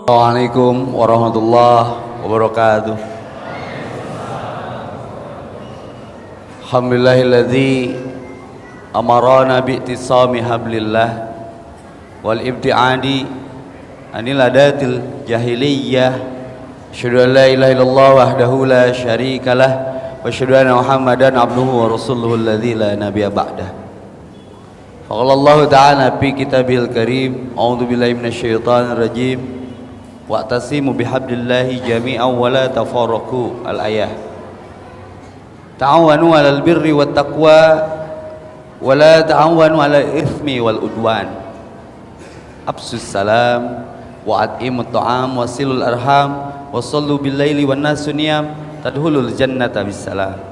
Assalamualaikum warahmatullahi wabarakatuh. Alhamdulillahilladzi amarana bi'tisami hablillah wal ibtiadi anil adatil jahiliyah. Asyhadu an la ilaha illallah wahdahu la syarikalah wa asyhadu anna Muhammadan abduhu wa rasuluhu alladzi la nabiyya ba'dah. Faqala Allah ta'ala fi kitabil karim, a'udzu billahi minasyaitonir rajim. Wa'tasimu bihablillahi jami'an wa la tafarraqu. Al-ayah. Ta'awanu 'alal birri wat taqwa wa la ta'awanu 'alal itsmi wal udwan. Absus salam wa at'imut ta'am wa silul arham wa sallu bil laili wan nasu niyam tadkhulul jannata bisalam.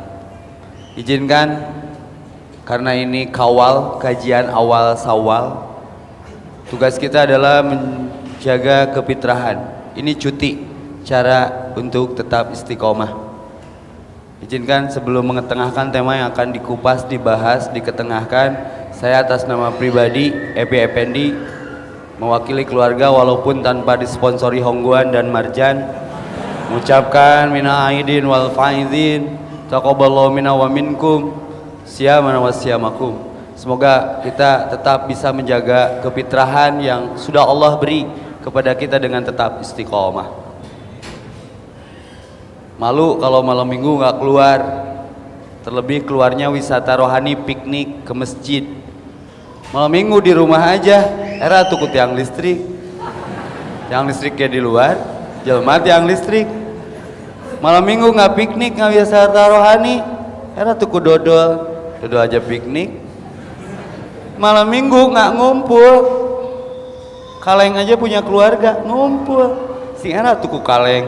Izinkan karena ini kawal kajian awal Syawal, tugas kita adalah menjaga kefitrahan. Ini cuti cara untuk tetap istiqomah. Izinkan sebelum mengetengahkan tema yang akan dikupas, dibahas, diketengahkan, saya atas nama pribadi Epi Effendi mewakili keluarga walaupun tanpa disponsori Hongguan dan Marjan mengucapkan minal aidin wal faizin taqabbalallahu minna wa minkum siyamana wa siyamakum. Semoga kita tetap bisa menjaga kefitrahan yang sudah Allah beri kepada kita dengan tetap istiqomah. Malu kalau malam minggu nggak keluar, terlebih keluarnya wisata rohani, piknik ke masjid. Malam minggu di rumah aja, era tukut yang listrik ya di luar, jelma yang listrik. Malam minggu nggak piknik, nggak wisata rohani, era tukut dodol aja piknik. Malam minggu nggak ngumpul, kaleng aja punya keluarga ngumpul. Si era tuku kaleng,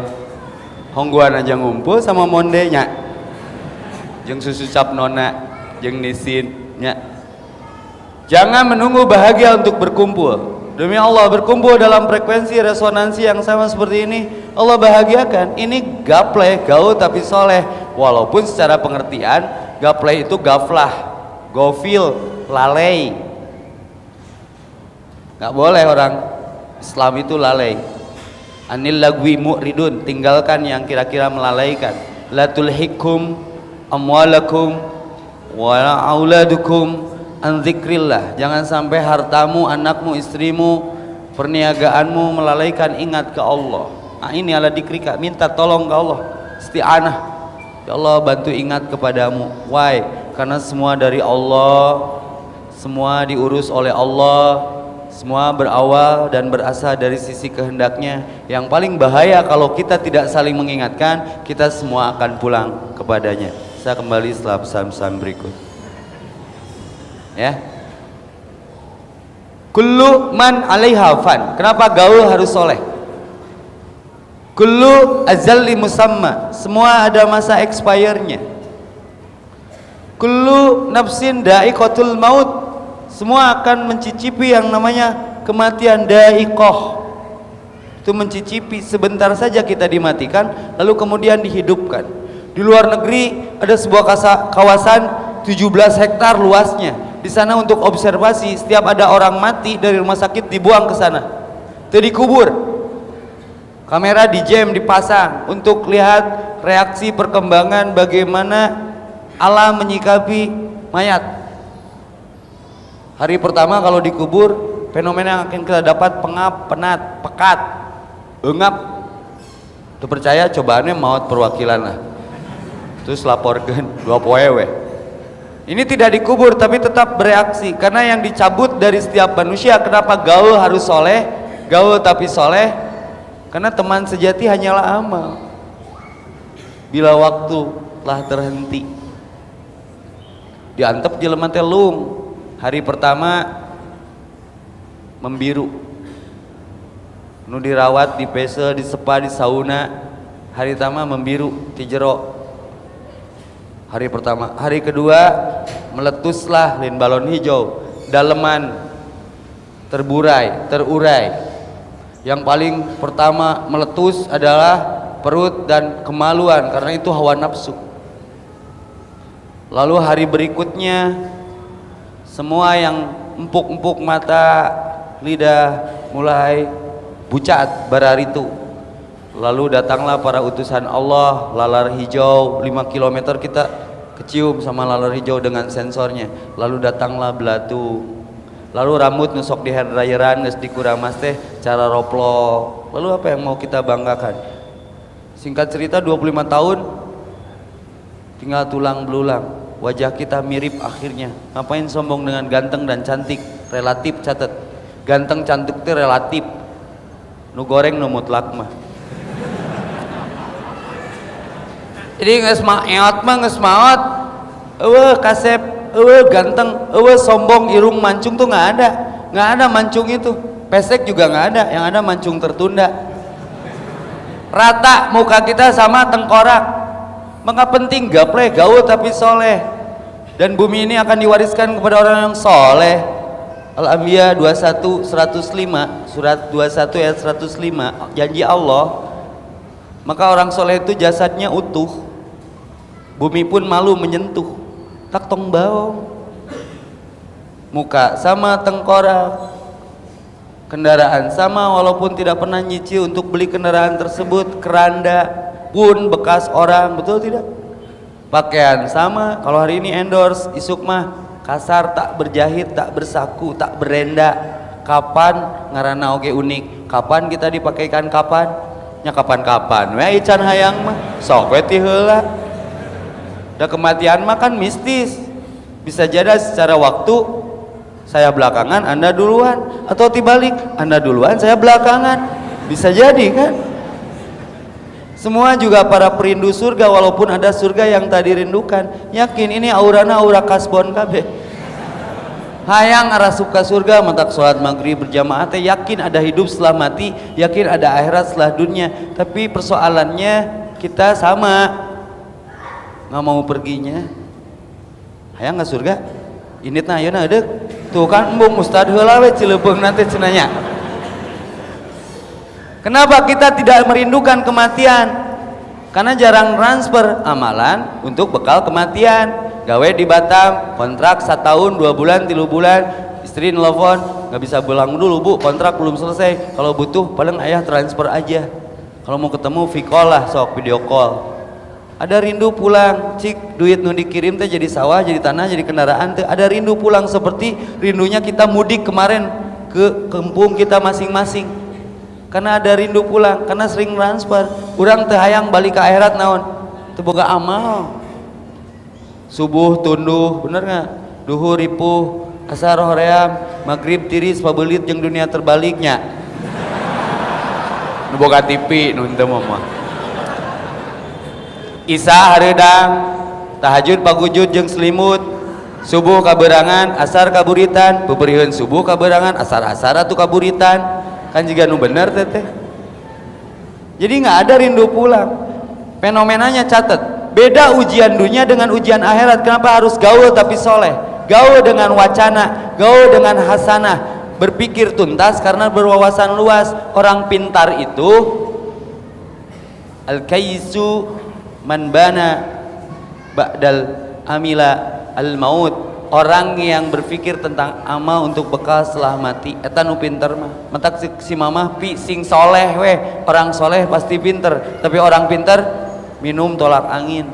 Hongguan aja ngumpul sama mondenya, jeung susu cap nona, jeung nisinnya. Jangan menunggu bahagia untuk berkumpul. Demi Allah, berkumpul dalam frekuensi resonansi yang sama seperti ini, Allah bahagiakan. Ini gaple, gaul tapi soleh. Walaupun secara pengertian gaple itu gaflah, gofil, lalai. Gak boleh orang Islam itu lalai. Anil lagwi mu'ridun, tinggalkan yang kira-kira melalaikan. La tulhikum amwalakum wa auladukum an dzikrillah. Jangan sampai hartamu, anakmu, istrimu, perniagaanmu melalaikan ingat ke Allah. Nah, ini ala dikrika, minta tolong ke Allah, isti'anah. Ya Allah, bantu ingat kepadamu. Why? Karena semua dari Allah, semua diurus oleh Allah, semua berawal dan berasal dari sisi kehendaknya. Yang paling bahaya kalau kita tidak saling mengingatkan, kita semua akan pulang kepadanya. Saya kembali setelah pesan-pesan berikut. Ya. Kullu man 'alaiha fan. Kenapa gaul harus soleh? Kullu azalli musamma, semua ada masa expire-nya. Kullu nafsin da'iqatul maut, semua akan mencicipi yang namanya kematian. Da'iqah itu mencicipi, sebentar saja kita dimatikan lalu kemudian dihidupkan. Di luar negeri ada sebuah kawasan 17 hektar luasnya. Di sana untuk observasi, setiap ada orang mati dari rumah sakit dibuang ke sana, itu dikubur. Kamera di jam dipasang untuk lihat reaksi perkembangan bagaimana alam menyikapi mayat. Hari pertama kalau dikubur, fenomena yang akan kita dapat pengap, penat, pekat, engap. Itu percaya cobaannya maut perwakilan lah. Terus laporkan 2 poewe. Ini tidak dikubur tapi tetap bereaksi karena yang dicabut dari setiap manusia. Kenapa gaul harus soleh? Gaul tapi soleh karena teman sejati hanyalah amal. Bila waktu telah terhenti, diantep jelema teh lung. Hari pertama membiru, nu dirawat, di pese, di sepa, di sauna. Hari pertama membiru, ti jero. Hari pertama. Hari kedua meletuslah lin balon hijau, daleman terurai. Yang paling pertama meletus adalah perut dan kemaluan karena itu hawa nafsu. Lalu hari berikutnya semua yang empuk-empuk mata, lidah mulai bucat bararitu. Lalu datanglah para utusan Allah, lalar hijau 5 km kita kecium sama lalar hijau dengan sensornya. Lalu datanglah belatu. Lalu rambut nusok di hair dryeran geus dikuramas teh cara roplok. Lalu apa yang mau kita banggakan? Singkat cerita 25 tahun tinggal tulang belulang. Wajah kita mirip akhirnya. Ngapain sombong dengan ganteng dan cantik? Relatif, catat. Ganteng cantik itu relatif. Nu goreng nu mutlak mah. Jadi geus maeot mah geus maot. Eueuh kasep, eueuh ganteng, eueuh sombong, irung mancung tuh nggak ada. Nggak ada mancung itu. Pesek juga nggak ada, yang ada mancung tertunda. Rata muka kita sama tengkorak. Maka penting gaple gaul tapi soleh. Dan bumi ini akan diwariskan kepada orang yang soleh. Al-Anbiya 21 105, surat 21 ayat 105, janji Allah. Maka orang soleh itu jasadnya utuh. Bumi pun malu menyentuh. Tak tong baong. Muka sama tengkorak. Kendaraan sama walaupun tidak pernah nyicil untuk beli kendaraan tersebut. Keranda pun bekas orang, betul tidak? Pakaian sama, kalau hari ini endorse, isuk mah kasar, tak berjahit, tak bersaku, tak berenda. Kapan ngaranna oge unik. Kapan kita dipakaikan kapan? Nya kapan-kapan. We ican hayang mah sok we ti heula. Da kematian mah kan mistis. Bisa jadi secara waktu saya belakangan, Anda duluan, atau dibalik, Anda duluan, saya belakangan. Bisa jadi kan? Semua juga para perindu surga, walaupun ada surga yang tak dirindukan. Yakin ini aurana aura kasbon kabeh. Hayang arah suka surga, matak sholat maghrib berjamaah teh, yakin ada hidup setelah mati, yakin ada akhirat setelah dunia. Tapi persoalannya kita sama, nggak mau perginya. Hayang nggak surga? Initna ayeuna deuk. Tuh kan embung ustad heula we Cilebeung nanti cenanya. Kenapa kita tidak merindukan kematian? Karena jarang transfer amalan untuk bekal kematian. Gawe di Batam, kontrak 1 tahun, 2 bulan, 3 bulan, istri nelfon, nggak bisa pulang dulu bu, kontrak belum selesai. Kalau butuh, paling ayah transfer aja. Kalau mau ketemu, V-call lah, sok video call. Ada rindu pulang, cik duit nu dikirim teh jadi sawah, jadi tanah, jadi kendaraan teh. Ada rindu pulang seperti rindunya kita mudik kemarin ke kampung kita masing-masing. Karena ada rindu pulang, karena sering transfer. Urang teh hayang balik ke akhirat naon? Teu boga amal. Subuh tunduh, bener nggak? Duhur ripuh, asar hoream, maghrib tiris, pabelit jeung dunia terbaliknya. Nu boga TV nu teu mah. Isya hareudang, tahajud pagujud jeung selimut, subuh kaberangan, asar kaburitan, peupeurieun subuh kaberangan, asar-asar atuh kaburitan. Kan juga nu bener teh. Jadi nggak ada rindu pulang. Fenomenanya catat. Beda ujian dunia dengan ujian akhirat. Kenapa harus gaul tapi soleh? Gaul dengan wacana, gaul dengan hasanah, berpikir tuntas karena berwawasan luas. Orang pintar itu al-kaisu man bana ba'dal amila al-maut. Orang yang berpikir tentang amal untuk bekal setelah mati. Eta nu pinter mah. Mentak si mamah pi sing soleh weh. Orang soleh pasti pinter. Tapi orang pinter minum tolak angin.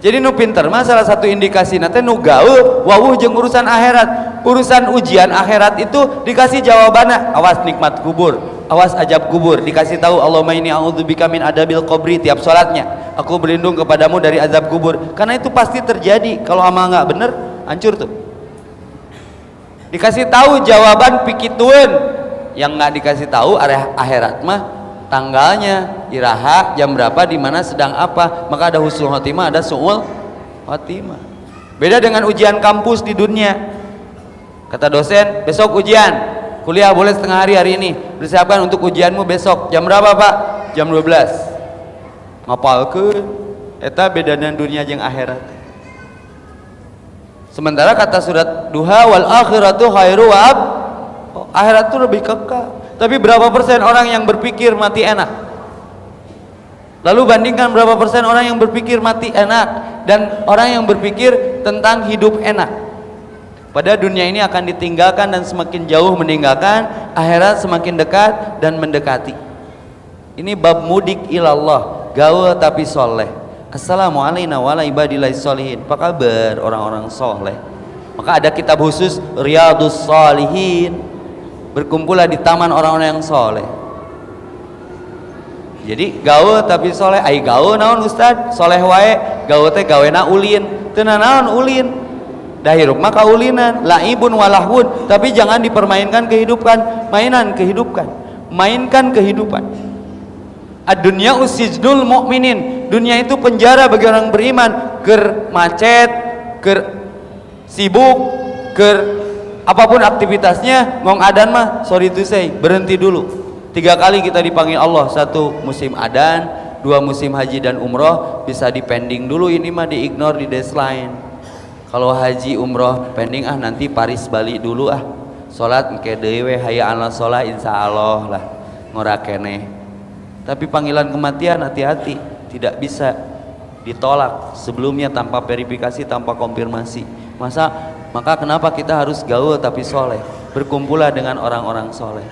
Jadi nu pinter mah salah satu indikasi nanti nu gaul wawuh jeung urusan akhirat. Urusan ujian akhirat itu dikasih jawabannya. Awas nikmat kubur, awas ajab kubur. Dikasih tahu Allahumma inni a'udzubika min adabil qabri tiap salatnya. Aku berlindung kepadamu dari azab kubur. Karena itu pasti terjadi. Kalau amal nggak bener, hancur tuh. Dikasih tahu jawaban pikituan. Yang nggak dikasih tahu area akhirat mah tanggalnya, iraha, jam berapa, di mana, sedang apa. Maka ada husnul khotimah, ada su'ul khotimah. Beda dengan ujian kampus di dunia. Kata dosen, besok ujian. Kuliah boleh setengah hari hari ini. Persiapkan untuk ujianmu besok. Jam berapa, Pak? Jam 12. Ngapalkeun. Eta beda dengan dunia jeung akhirat. Sementara kata surat Duha, wal akhiratu khairu wa ab. Akhirat itu lebih kekal. Tapi berapa persen orang yang berpikir mati enak? Lalu bandingkan berapa persen orang yang berpikir mati enak dan orang yang berpikir tentang hidup enak. Pada dunia ini akan ditinggalkan dan semakin jauh meninggalkan, akhirat semakin dekat dan mendekati. Ini bab mudik ilallah, gaul tapi soleh. Assalamualaikum warahmatullahi wabarakatuh. Apa kabar orang-orang soleh? Maka ada kitab khusus Riyadus Shalihin, berkumpullah di taman orang-orang yang soleh. Jadi gaul tapi soleh. Ai gaul naon Ustad? Soleh wae. Gaul teh gawena ulin. Teu naon ulin. Da hirup mah kaulinan, laibun walahun, tapi jangan dipermainkan kehidupan, mainan kehidupan. Mainkan kehidupan. Ad-dunya usijnul mu'minin. Dunia itu penjara bagi orang beriman. Ker macet, ker sibuk, ker apapun aktivitasnya, ngong adan mah sorry to say, berhenti dulu. 3 kali kita dipanggil Allah, 1 musim adan, 2 musim haji dan umroh, bisa dipending dulu, ini mah diignore di deadline. Kalau haji umroh pending nanti Paris Bali dulu salat engke deui we hayya alal shalah insyaallah lah ngorakene. Tapi panggilan kematian hati-hati, tidak bisa ditolak sebelumnya tanpa verifikasi, tanpa konfirmasi. Maka kenapa kita harus gaul tapi soleh? Berkumpullah dengan orang-orang soleh.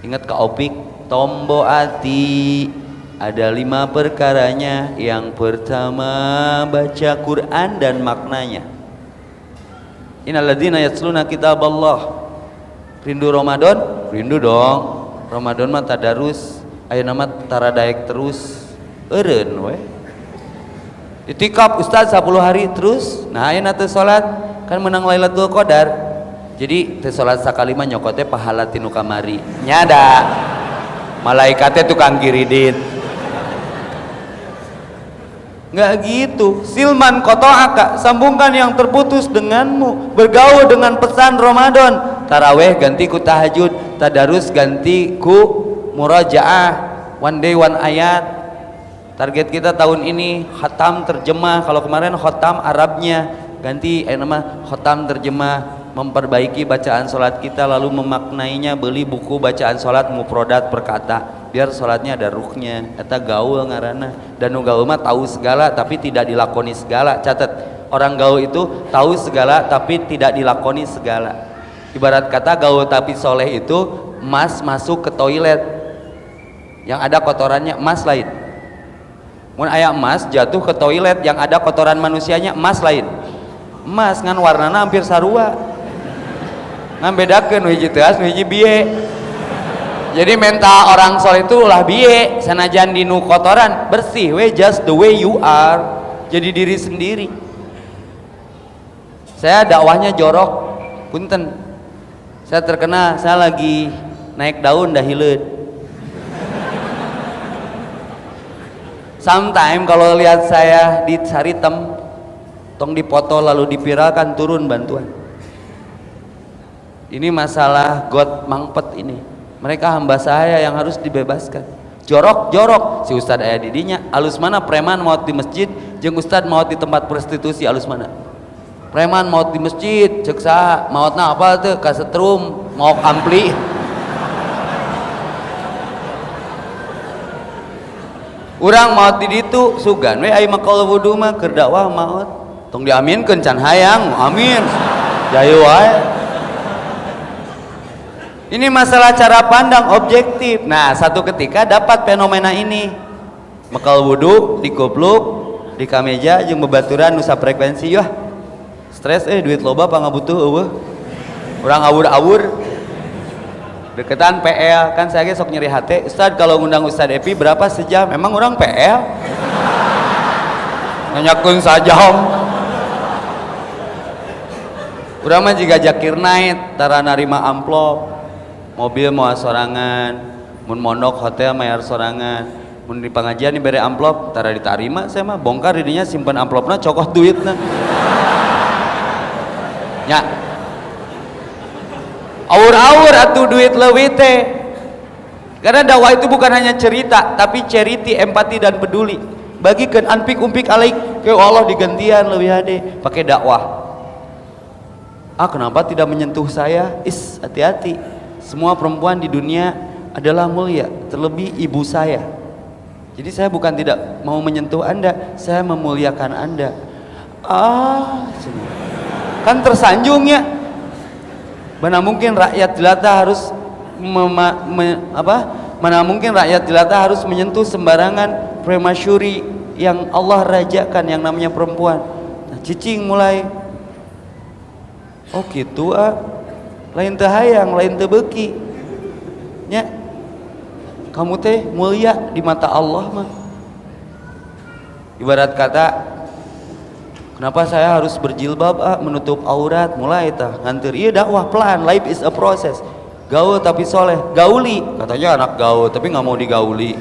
Ingat Kak Opik, tombo ati ada 5 perkaranya. Yang pertama baca Quran dan maknanya. Innalladzina yatluna kitaballah. Rindu Ramadan? Rindu dong. Ramadan mah tadarus, ayeuna mah taradaek terus. Eureun we. Itikaf Ustaz 10 hari terus. Nah ayeuna teu salat kan menang Lailatul Qadar. Jadi teu salat sakali mah nyokote pahala tinu kamari. Nyada. Malaikatnya tukang giridit. Nggak gitu. Silman kotoaka, sambungkan yang terputus denganmu. Bergaul dengan pesan Ramadan. Taraweh ganti ku tahajud, tadarus ganti ku murajaah, one day one ayat. Target kita tahun ini khatam terjemah. Kalau kemarin khatam Arabnya, ganti nama khatam terjemah. Memperbaiki bacaan sholat kita, lalu memaknainya. Beli buku bacaan sholat mufrodat per kata, biar sholatnya ada ruhnya. Eta gaul ngaranna. Dan gaul mah tahu segala tapi tidak dilakoni segala. Catat, orang gaul itu tahu segala tapi tidak dilakoni segala. Ibarat kata gaul tapi soleh itu emas masuk ke toilet yang ada kotorannya emas lain. Mun aya emas jatuh ke toilet yang ada kotoran manusianya emas lain. Emas ngan warnana hampir sarua. Ngan bedakeun hiji teu as hiji bieu. Jadi mental orang soleh itu ulah bieu, sanajan dinu kotoran bersih we, just the way you are. Jadi diri sendiri. Saya dakwahnya jorok, punten. Saya terkena, saya lagi naik daun dah hileud. Sometime kalau lihat saya di Saritem, tong dipoto lalu dipiralkan turun bantuan. Ini masalah God mangpet ini. Mereka hamba saya yang harus dibebaskan. Jorok si Ustad aya didinya. Alus mana preman maut di masjid jeung Ustad maut di tempat prostitusi, alus mana? Preman maut di masjid cek saha? Mautna apa teu? Kasetrum, mauk ampli. Urang maut di ditu sugan we ai makal wudu mah keur dakwah maut. Tong diaminkeun can hayang, amin. Jayu wae. Ini masalah cara pandang objektif. Nah, satu ketika dapat fenomena ini. Makal wudu, dikupluk, di kameja jeung bebaturan nu frekuensi yah. Stres duit loba pangabutuh eueuh. Urang awur-awur. Deketan PL kan saya ge sok nyeri hate. Ustad kalau ngundang Ustad Epi berapa sejam? Emang orang PL? Nanyakeun sajam. Urang mah jiga Jakir Night, tara narima amplop. Mobil mau sorangan, mun mondok hotel mayar sorangan, mun di pengajian diberi amplop, tara ditarima saya mah bongkar didinya simpen amplopna cokot duitna. Ya, awur-awur atuh duit leuwih teh. Karena dakwah itu bukan hanya cerita, tapi charity, empati dan peduli. Bagikan anpik-umpik alaik ke Allah digantian leuwih hade pakai dakwah. Kenapa tidak menyentuh saya? Hati-hati. Semua perempuan di dunia adalah mulia, terlebih ibu saya. Jadi saya bukan tidak mau menyentuh Anda, saya memuliakan Anda. Kan tersanjungnya. Mana mungkin rakyat jelata harus mana mungkin rakyat jelata harus menyentuh sembarangan premasyuri yang Allah rajakan yang namanya perempuan. Nah, cicing mulai oh gitu lain teu hayang, lain teu beuki nya. Kamu teh mulia di mata Allah mah. Ibarat kata, kenapa saya harus berjilbab menutup aurat, mulai tah nganteur ieu dakwah pelan, life is a process. Gaul tapi soleh, gauli katanya anak gaul tapi nggak mau digauli.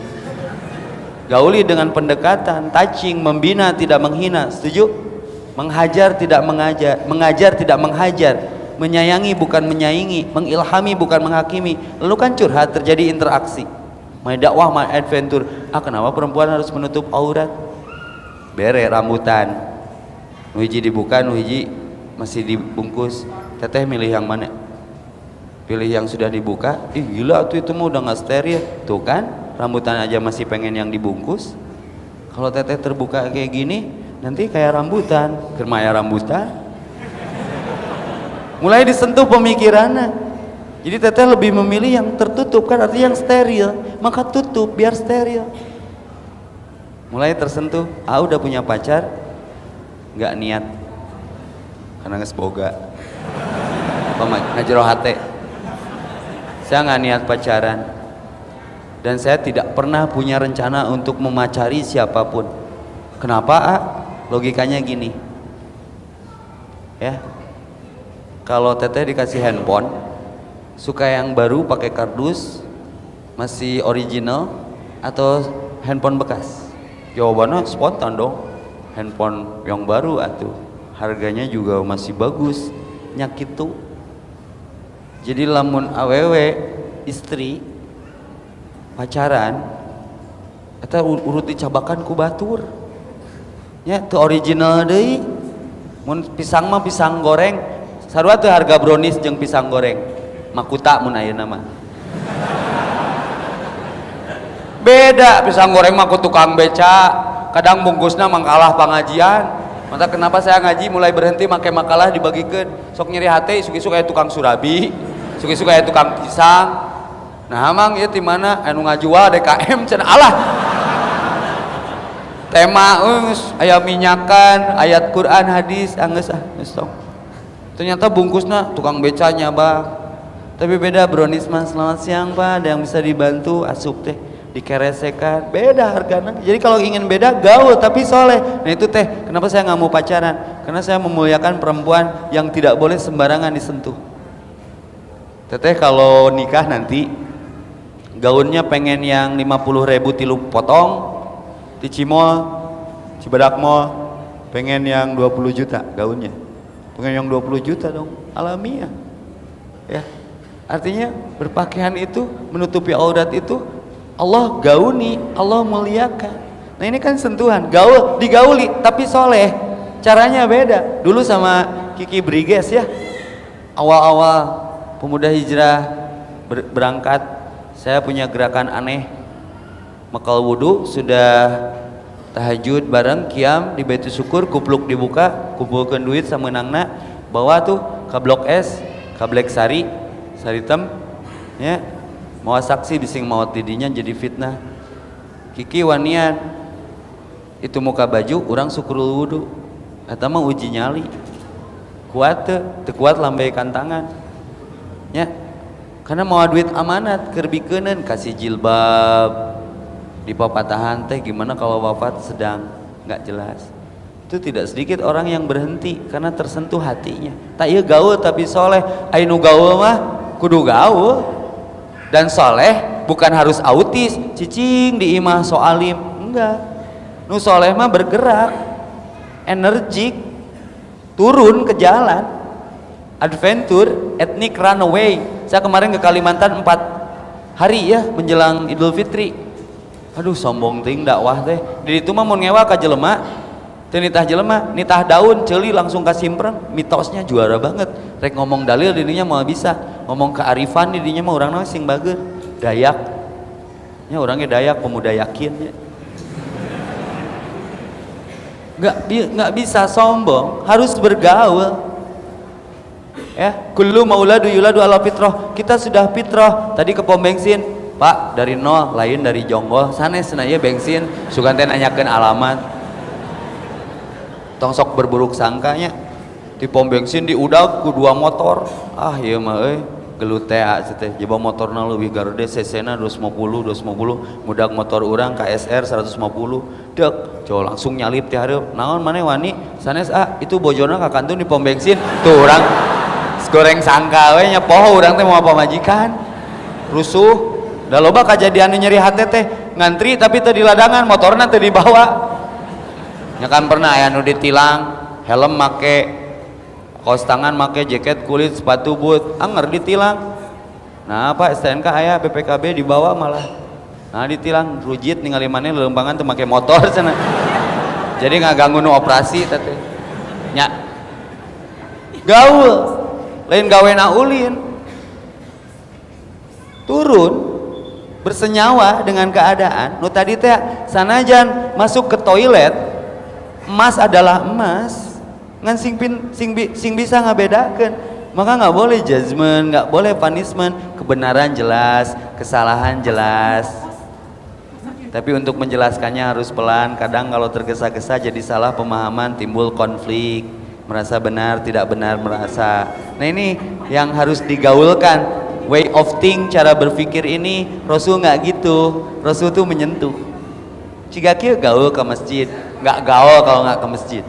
Gauli dengan pendekatan, touching, membina tidak menghina, setuju? Menghajar tidak mengajar, mengajar tidak menghajar, menyayangi bukan menyaingi, mengilhami bukan menghakimi. Lalu kan curhat, terjadi interaksi. Main dakwah, main adventure. Kenapa perempuan harus menutup aurat? Bere rambutan, nu hiji dibuka, nu hiji masih dibungkus. Teteh milih yang mana? Pilih yang sudah dibuka. Ih gila tuh, itu mah udah nggak steril. Tuh kan, rambutan aja masih pengen yang dibungkus. Kalau teteh terbuka kayak gini, nanti kayak rambutan, kermaya rambutan. Mulai disentuh pemikirannya. Jadi teteh lebih memilih yang tertutup, kan artinya yang steril, maka tutup biar steril. Mulai tersentuh, udah punya pacar, nggak niat, karena nggak seboga, ngajero hate. Saya nggak niat pacaran, dan saya tidak pernah punya rencana untuk memacari siapapun. Kenapa? Logikanya gini, ya, kalau teteh dikasih handphone, suka yang baru pakai kardus, masih original, atau handphone bekas? Jawabannya spontan dong, handphone yang baru atuh, harganya juga masih bagus, nyakit tuh. Jadi lamun awewe istri pacaran eta urut dicabakan ku batur nya teu original deui. Mun pisang mah pisang goreng sarua teu harga brownies jeung pisang goreng makuta mun ayeuna mah beda. Pisang goreng mah ku tukang beca, kadang bungkusna mangkalah pangajian. Maka kenapa saya ngaji mulai berhenti make makalah dibagikeun, sok nyeri hate suki-suki aya tukang surabi, suki-suki aya tukang pisang. Nah amang ieu ti mana anu ngajual DKM cenah alah. Tema aya minyakan, ayat Quran, hadis, geus sok. Ternyata bungkusna tukang becanya, Bang. Tapi beda brownies mah, selamat siang Pak, ada yang bisa dibantu? Asup teh dikeresekan, beda harganya. Jadi kalau ingin beda, gaul tapi soleh. Nah itu teh, kenapa saya nggak mau pacaran? Karena saya memuliakan perempuan yang tidak boleh sembarangan disentuh. Teteh kalau nikah nanti, gaunnya pengen yang 50.000 tilu potong, di Cimol, Cibadak Mall, pengen yang 20 juta gaunnya. Pengen yang 20 juta dong, alamiah. Ya, artinya berpakaian itu, menutupi aurat itu, Allah gauni, Allah muliakan. Nah ini kan sentuhan, gaul, digauli tapi soleh. Caranya beda. Dulu sama Kiki Briges ya, awal-awal pemuda hijrah berangkat, saya punya gerakan aneh. Mekal wudu, sudah tahajud bareng, kiam di Baitul Syukur, kupluk dibuka, kumpulkan duit sama menangna, bawa tuh ke Blok S, ke Black Sari, Saritem, ya. Mau saksi bising maut didinya jadi fitnah. Kiki wanian itu muka baju orang syukurul wudu, eta mah uji nyali kuat teu kuat lambaikan tangan ya, karena mau duit amanat keur bikeuneun, kasih jilbab di papatahan teh gimana kalau wafat sedang nggak jelas. Itu tidak sedikit orang yang berhenti karena tersentuh hatinya. Tak ieu gaul tapi soleh. Ainu gaul mah kudu gaul. Dan soleh bukan harus autis, cicing di imah soalim, enggak. Nu soleh mah bergerak, energik, turun ke jalan, adventure, ethnic runaway. Saya kemarin ke Kalimantan 4 hari ya menjelang Idul Fitri. Aduh sombong ting dakwah teh. Di ditu mah mun ngewa ka jelema, teu nitah jelema, nitah daun ceuli langsung ka simpreng, mitosnya juara banget. Rek ngomong dalil dirinya mau bisa, ngomong kearifan dirinya mah urang sing bager. Dayak. Nya orangnya Dayak, pemuda yakin ya. Nggak bisa sombong, harus bergaul. Ya, kullu mauladu yuladu ala fitrah. Kita sudah fitrah. Tadi ke pom bensin, Pak, dari nol, lain dari jonggol. Sanes cenah ieu bensin, sugan teh nanyakeun alamat. Tong sok berburuk sangkanya. Di pom bensin diudag ku 2 motor. Ah, ieu mah euy, gelut teh teh. Jiba motorna leuwih garede cc-na 250, mudag motor urang KSR 150. Dek, coba langsung nyalip ti hareup. Naon maneh wani? Sanes itu bojona ka kantung di pom bensin. Tuh urang goreng sangka we nya poho urang teh mau apa majikan. Rusuh. Da loba kajadian nyeri hate teh, ngantri tapi teu di ladangan, motorna teu dibawa. Nya kan pernah aya nu ditilang, helm make, kaos tangan make, jaket kulit, sepatu boot, anger ditilang. Nah, Pak STNK aya BPKB dibawa malah. Nah, ditilang, rujit ningali maneh lelembangan teu make motor cenah. Jadi ngaganggu nu operasi teh. Nya gaul lain gawena ulin, turun bersenyawa dengan keadaan. Nu tadi teh sanajan masuk ke toilet, emas adalah emas, ngan sing bisa ngabedakeun. Maka nggak boleh judgement, nggak boleh punishment. Kebenaran jelas, kesalahan jelas. Tapi untuk menjelaskannya harus pelan. Kadang kalau tergesa-gesa jadi salah pemahaman, timbul konflik. Merasa benar, tidak benar merasa. Nah ini yang harus digaulkan. Way of think, cara berpikir ini Rasul nggak gitu. Rasul tuh menyentuh. Jika kieu gaul ke masjid, nggak gaul kalau nggak ke masjid,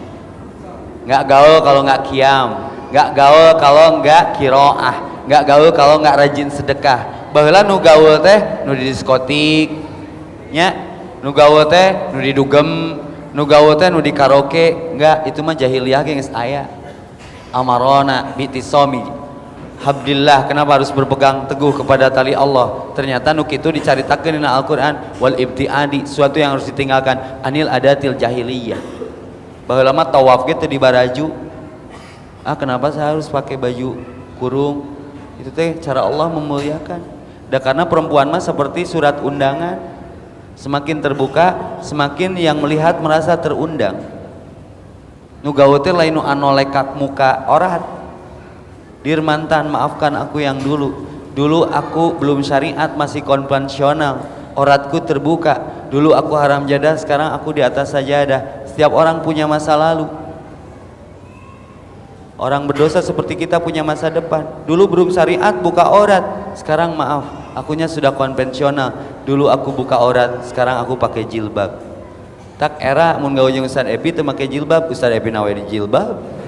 nggak gaul kalau nggak qiyam, nggak gaul kalau nggak kiroah, nggak gaul kalau nggak rajin sedekah. Baheula nu gaul teh nu di diskotik, nya nu gaul teh nu di dugem, nu gaul teh nu di karaoke. Enggak, itu mah jahiliyah geus aya. Amarona bitisomi Alhamdulillah, kenapa harus berpegang teguh kepada tali Allah? Ternyata nu kitu dicaritakeun dina Al-Qur'an, wal ibtiadi, sesuatu yang harus ditinggalkan, anil adatil jahiliyah. Baheula mah tawaf ge teu dibaraju. Kenapa saya harus pakai baju kurung? Itu teh cara Allah memuliakan. Dan karena perempuan mah seperti surat undangan, semakin terbuka, semakin yang melihat merasa terundang. Nu gawe teh lain nu anolekat muka orat. Dirmantan, maafkan aku yang dulu. Dulu aku belum syariat, masih konvensional. Oratku terbuka. Dulu aku haram jadah, sekarang aku di atas sajadah. Setiap orang punya masa lalu. Orang berdosa seperti kita punya masa depan. Dulu belum syariat, buka orat. Sekarang maaf, akunya sudah konvensional. Dulu aku buka orat, sekarang aku pakai jilbab. Tak era mun gawe jeung Ustaz Epi teu make jilbab, Ustaz Epi nawe di jilbab.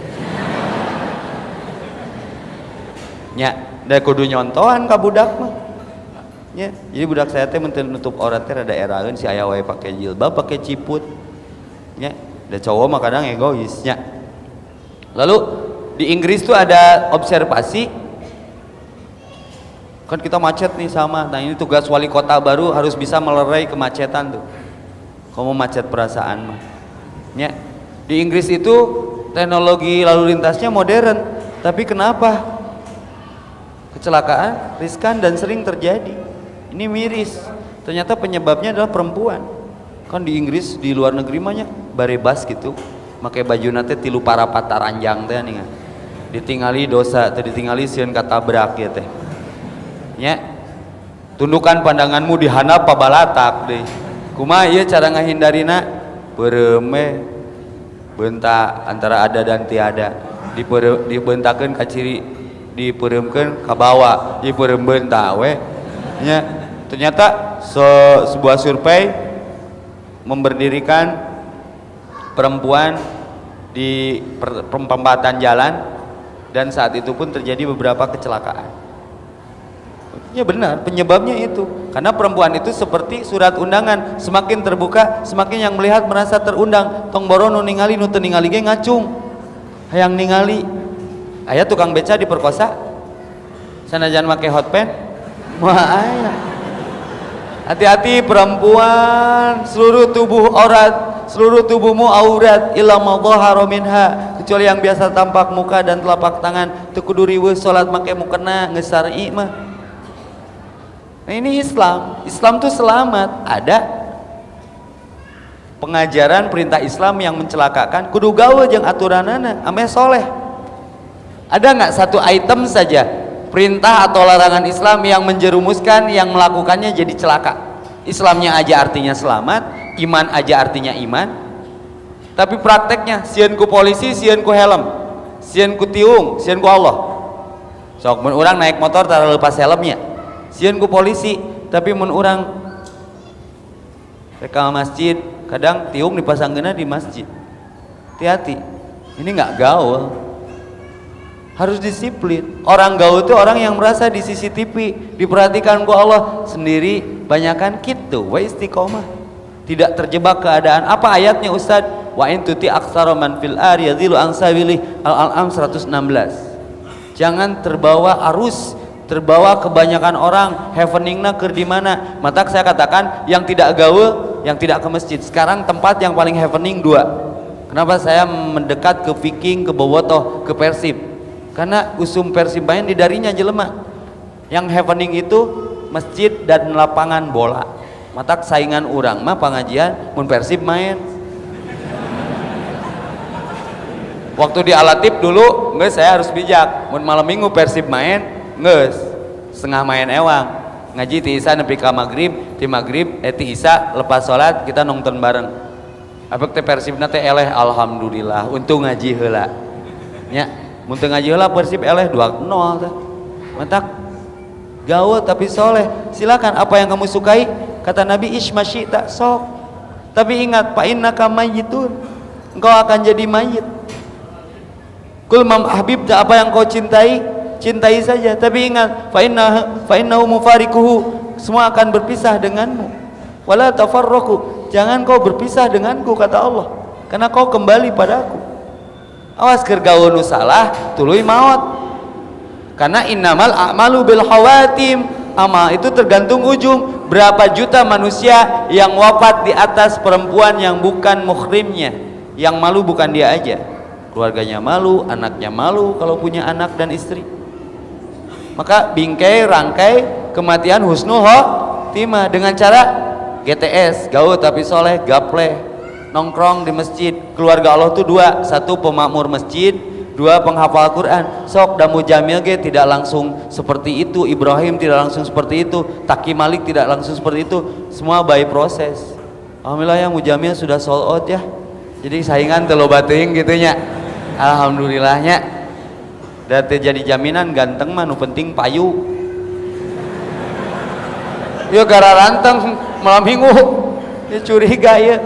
Nya, da kudu nyontohan ka budak mah. Nya, jadi budak saya teh mun teu nutup aurat teh rada eraeun si aya wae pake jilbab, pake ciput. Nya, da cowok mah kadang egois nya. Lalu di Inggris tuh ada observasi. Kan kita macet nih sama. Nah, ini tugas wali kota baru harus bisa melerai kemacetan tuh. Kamu macet perasaan mah. Nya, di Inggris itu teknologi lalu lintasnya modern, tapi kenapa? Kecelakaan riskan dan sering terjadi. Ini miris. Ternyata penyebabnya adalah perempuan. Kan di Inggris, di luar negeri mah nya barebas gitu. Make baju nanti tilu parapat taranjang teh nih. Ditingali dosa, teu ditingali sieun katabrak ya teh. Nya. Tundukkan pandanganmu di handap pabalatak deui. Kumaha ieu cara ngahindarina? Beureum we. Beunta antara ada dan tiada. Dibentakeun ka ciri, dipeureumkeun ka bawa, dipeureum beunta we. Nya, ternyata sebuah survei memberdirikan perempuan di perempatan jalan dan saat itu pun terjadi beberapa kecelakaan. Ya benar, penyebabnya itu karena perempuan itu seperti surat undangan, semakin terbuka semakin yang melihat merasa terundang. Tong boro nu ningali nu teu ningali ge ngacung hayang ningali. Aya tukang beca diperkosa sanajan make hot pen moal aya. Hati-hati perempuan, seluruh tubuh aurat, seluruh tubuhmu aurat illa ma dhahara minha, kecuali yang biasa tampak muka dan telapak tangan. Teu kudu riweuh salat make mukena geus syar'i mah. Nah ini Islam. Islam tuh selamat. Ada pengajaran perintah Islam yang mencelakakan kudu gawe jeung aturanana ame soleh. Ada nggak satu item saja perintah atau larangan Islam yang menjerumuskan yang melakukannya jadi celaka? Islamnya aja artinya selamat, iman aja artinya iman, tapi prakteknya sieun ku polisi, sieun ku helm, sieun ku tiung, sieun ku Allah. Sok mun urang naik motor tara lepas helmnya, sieun ku polisi, tapi mun urang ke masjid kadang tiung dipasangkeuna di masjid. Hati-hati, ini nggak gaul, harus disiplin. Orang gaul itu orang yang merasa di CCTV, diperhatikan ku Allah sendiri, banyakan gitu, wa istiqomah, tidak terjebak keadaan. Apa ayatnya Ustaz? Wa in tuti aktsara man fil ari yadhillu an sabilih, Al-An'am 116. Jangan terbawa arus, terbawa kebanyakan orang, happeningna keur di mana. Maka saya katakan yang tidak gaul, yang tidak ke masjid. Sekarang tempat yang paling happening dua. Kenapa saya mendekat ke Viking, ke Bobotoh, ke Persib? Karena usum Persib main di darinya jelema. Yang happening itu masjid dan lapangan bola. Matak saingan urang mah pengajian mun Persib main. Waktu di Alatip dulu geus saya harus bijak. Mun malam Minggu Persib main geus setengah main ewang. Ngaji ti Isa nepi ka magrib, ti magrib ti Isa lepas salat kita nonton bareng. Apek teh Persibna teh eleh alhamdulillah untung ngaji heula. Nya mun teu ngaji heula Persib eleh 2-0 teh. Mantak gaul tapi soleh. Silakan apa yang kamu sukai, kata Nabi ismasyita sok. Tapi ingat fa innaka mayyitun. Engkau akan jadi mayit. Kul mam ahbibta, apa yang kau cintai, cintai saja. Tapi ingat fa innahu mufarikuhu, semua akan berpisah denganmu. Wala tafarraqu, jangan kau berpisah denganku, kata Allah, karena kau kembali padaku. Awas keur gaul nu salah tuluy maot. Karena innamal a'malu bil khawatim, amal itu tergantung ujung. Berapa juta manusia yang wafat di atas perempuan yang bukan muhrimnya. Yang malu bukan dia aja, keluarganya malu, anaknya malu kalau punya anak dan istri. Maka bingkai rangkai kematian husnul khotimah dengan cara GTS, gaul tapi soleh, gapleh, nongkrong di masjid. Keluarga Allah tuh dua, satu pemakmur masjid, dua penghafal Quran. Sok dan Mujamil ge tidak langsung seperti itu, Ibrahim tidak langsung seperti itu, Taki Malik tidak langsung seperti itu, semua by proses. Alhamdulillah yang Mujamil sudah sold out ya, jadi saingan teloba teuing gitunya. Alhamdulillahnya dan jadi jaminan ganteng mah nu penting payu. Ya gara ranteng malam minggu ya curiga ya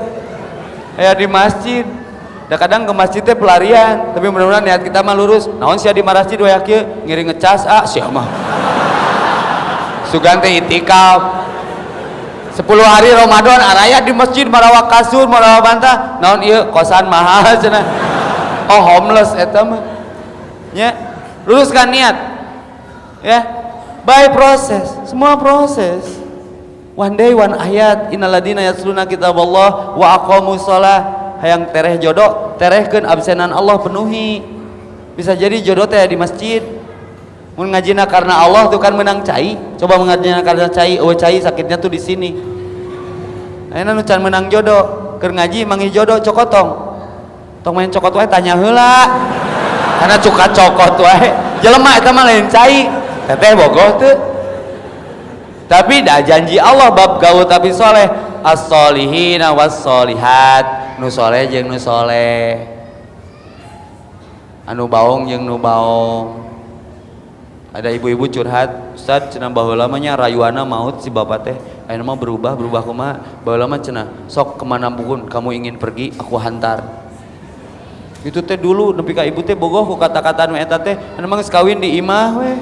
kayak di masjid. Da kadang ke masjid teh pelarian, tapi mudah-mudahan niat kita mah lurus. Naon sia di masjid we kieu ngiring ngecas sia mah sugan teh itikaf 10 hari Ramadan araya di masjid marawak kasur marawak bantah. Naon ieu kosan mahal cenah. Oh homeless eta mah nya. Luruskan niat ya, by proses, semua proses. One day one ayat, innaladina yasluna kitaballah wa aqamus shalah. Hayang tereh jodoh, terehkeun absenan Allah penuhi. Bisa jadi jodoh teh di masjid. Mun ngajina karena Allah tuh kan menang cai. Coba ngajina karena cai, eueuh cai sakitnya tuh di sini. Ayeuna nu can menang jodoh, keur ngaji manggih jodoh cokotong. Tong main cokot wae tanya heula. Karena cuka cokot wae. Jelema eta mah lain cai. Teteh bogoh teu. Tapi dah janji Allah bab gaul tapi soleh, as-solihina was-solihat, nu soleh jeung nu soleh, anu baong jeung nu baong. Ada ibu-ibu curhat, Ustaz cenah baheula mah nya rayuana maut si bapak teh, ayeuna mah berubah kumaha? Baheula mah cenah sok kemana pun kamu ingin pergi aku hantar. Itu teh dulu nepi ka ibu teh bogoh ku kata-kata nu eta teh, anu mah geus kawin di imah we.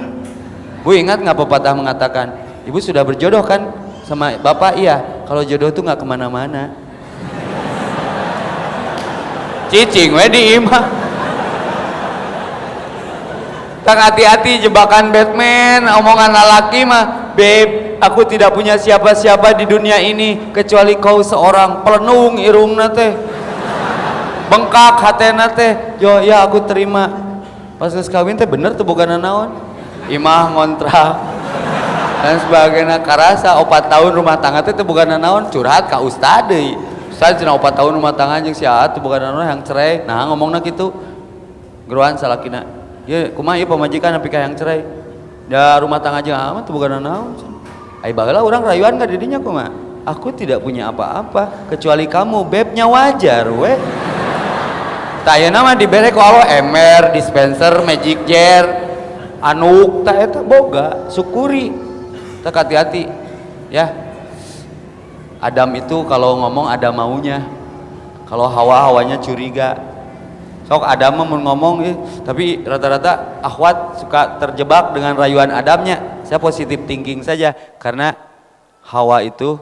Bu ingat nggak pepatah mengatakan, ibu sudah berjodoh kan sama bapak? Iya. Kalau jodoh tuh nggak kemana-mana. Cicing we di imah. Kang hati-hati jebakan Batman, omongan lelaki mah. Beb, aku tidak punya siapa-siapa di dunia ini kecuali kau seorang. Pelenung irungna teh, bengkak hatena teh. Yo ya aku terima. Pas geus kawin teh bener tuh bukan naon. Imah ngontrak dan sebagainya. Karasa 4 tahun rumah tangga teh bukan naon, curhat ka ustad deui. Ustad cenah 4 tahun rumah tangga jeung sia teh bukan naon yang cerai. Nah ngomongna kitu. Geruan salakina. Ya kumaha ieu pamajikan nepi ka yang cerai. Da rumah tangga jeung amat teu boga naon. Ai baheula urang rayuan ka didinya kumaha? Aku tidak punya apa-apa kecuali kamu, bebnya wajar we. Tayana mah dibere ku Allah ember, dispenser, magic jar, anuk tah eta boga, syukuri. Teu hati-hati ya. Adam itu kalau ngomong ada maunya. Kalau Hawa-hawanya curiga. Sok Adam mah ngomong tapi rata-rata akhwat suka terjebak dengan rayuan Adamnya. Saya positif thinking saja karena Hawa itu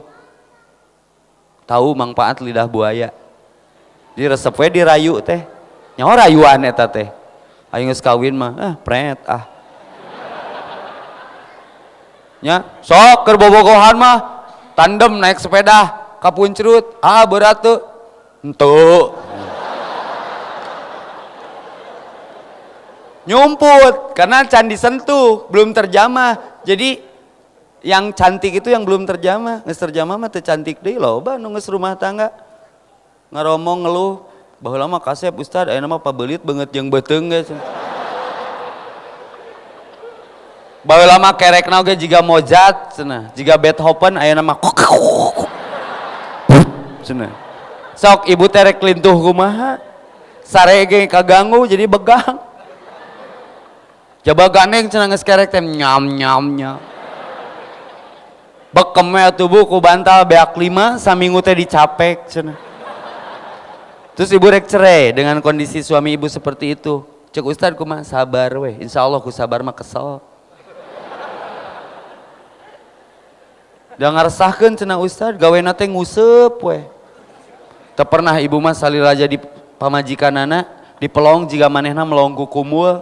tahu manfaat lidah buaya. Di resep we dirayu teh. Nyaho rayuan eta teh. Ayo geus kawin mah pret nya sok keur bobogohan mah tandem naik sepeda ka Puncrut berat tuh henteu nyumput karena can disentuh belum terjamah. Jadi yang cantik itu yang belum terjamah. Geus terjamah mah teu cantik deui loba nu geus rumah tangga ngaromong ngeluh baheula mah kasep Ustad ayeuna mah pabeulit beungeut jeung beuteung geus. Baheula mah kerekna oge jiga Mozart cenah, jiga Beethoven ayeuna mah cenah. Sok ibu teh rek lintuh kumaha? Sare ge kaganggu jadi begang. Coba gandeng cenah geus kerek teh nyam. Bekem we atuh ku bantal beak 5 saminggu teh dicapek cenah. Terus ibu rek cerai dengan kondisi suami ibu seperti itu. Cek Ustad kumaha? Sabar we. Insyaallah ku sabar mah kesel. Da ngaresahkeun cenah Ustad, gawena teh nguseup we. Teu pernah ibu mah salila jadi pamajikanana dipelong jiga manehna melong ku kumul.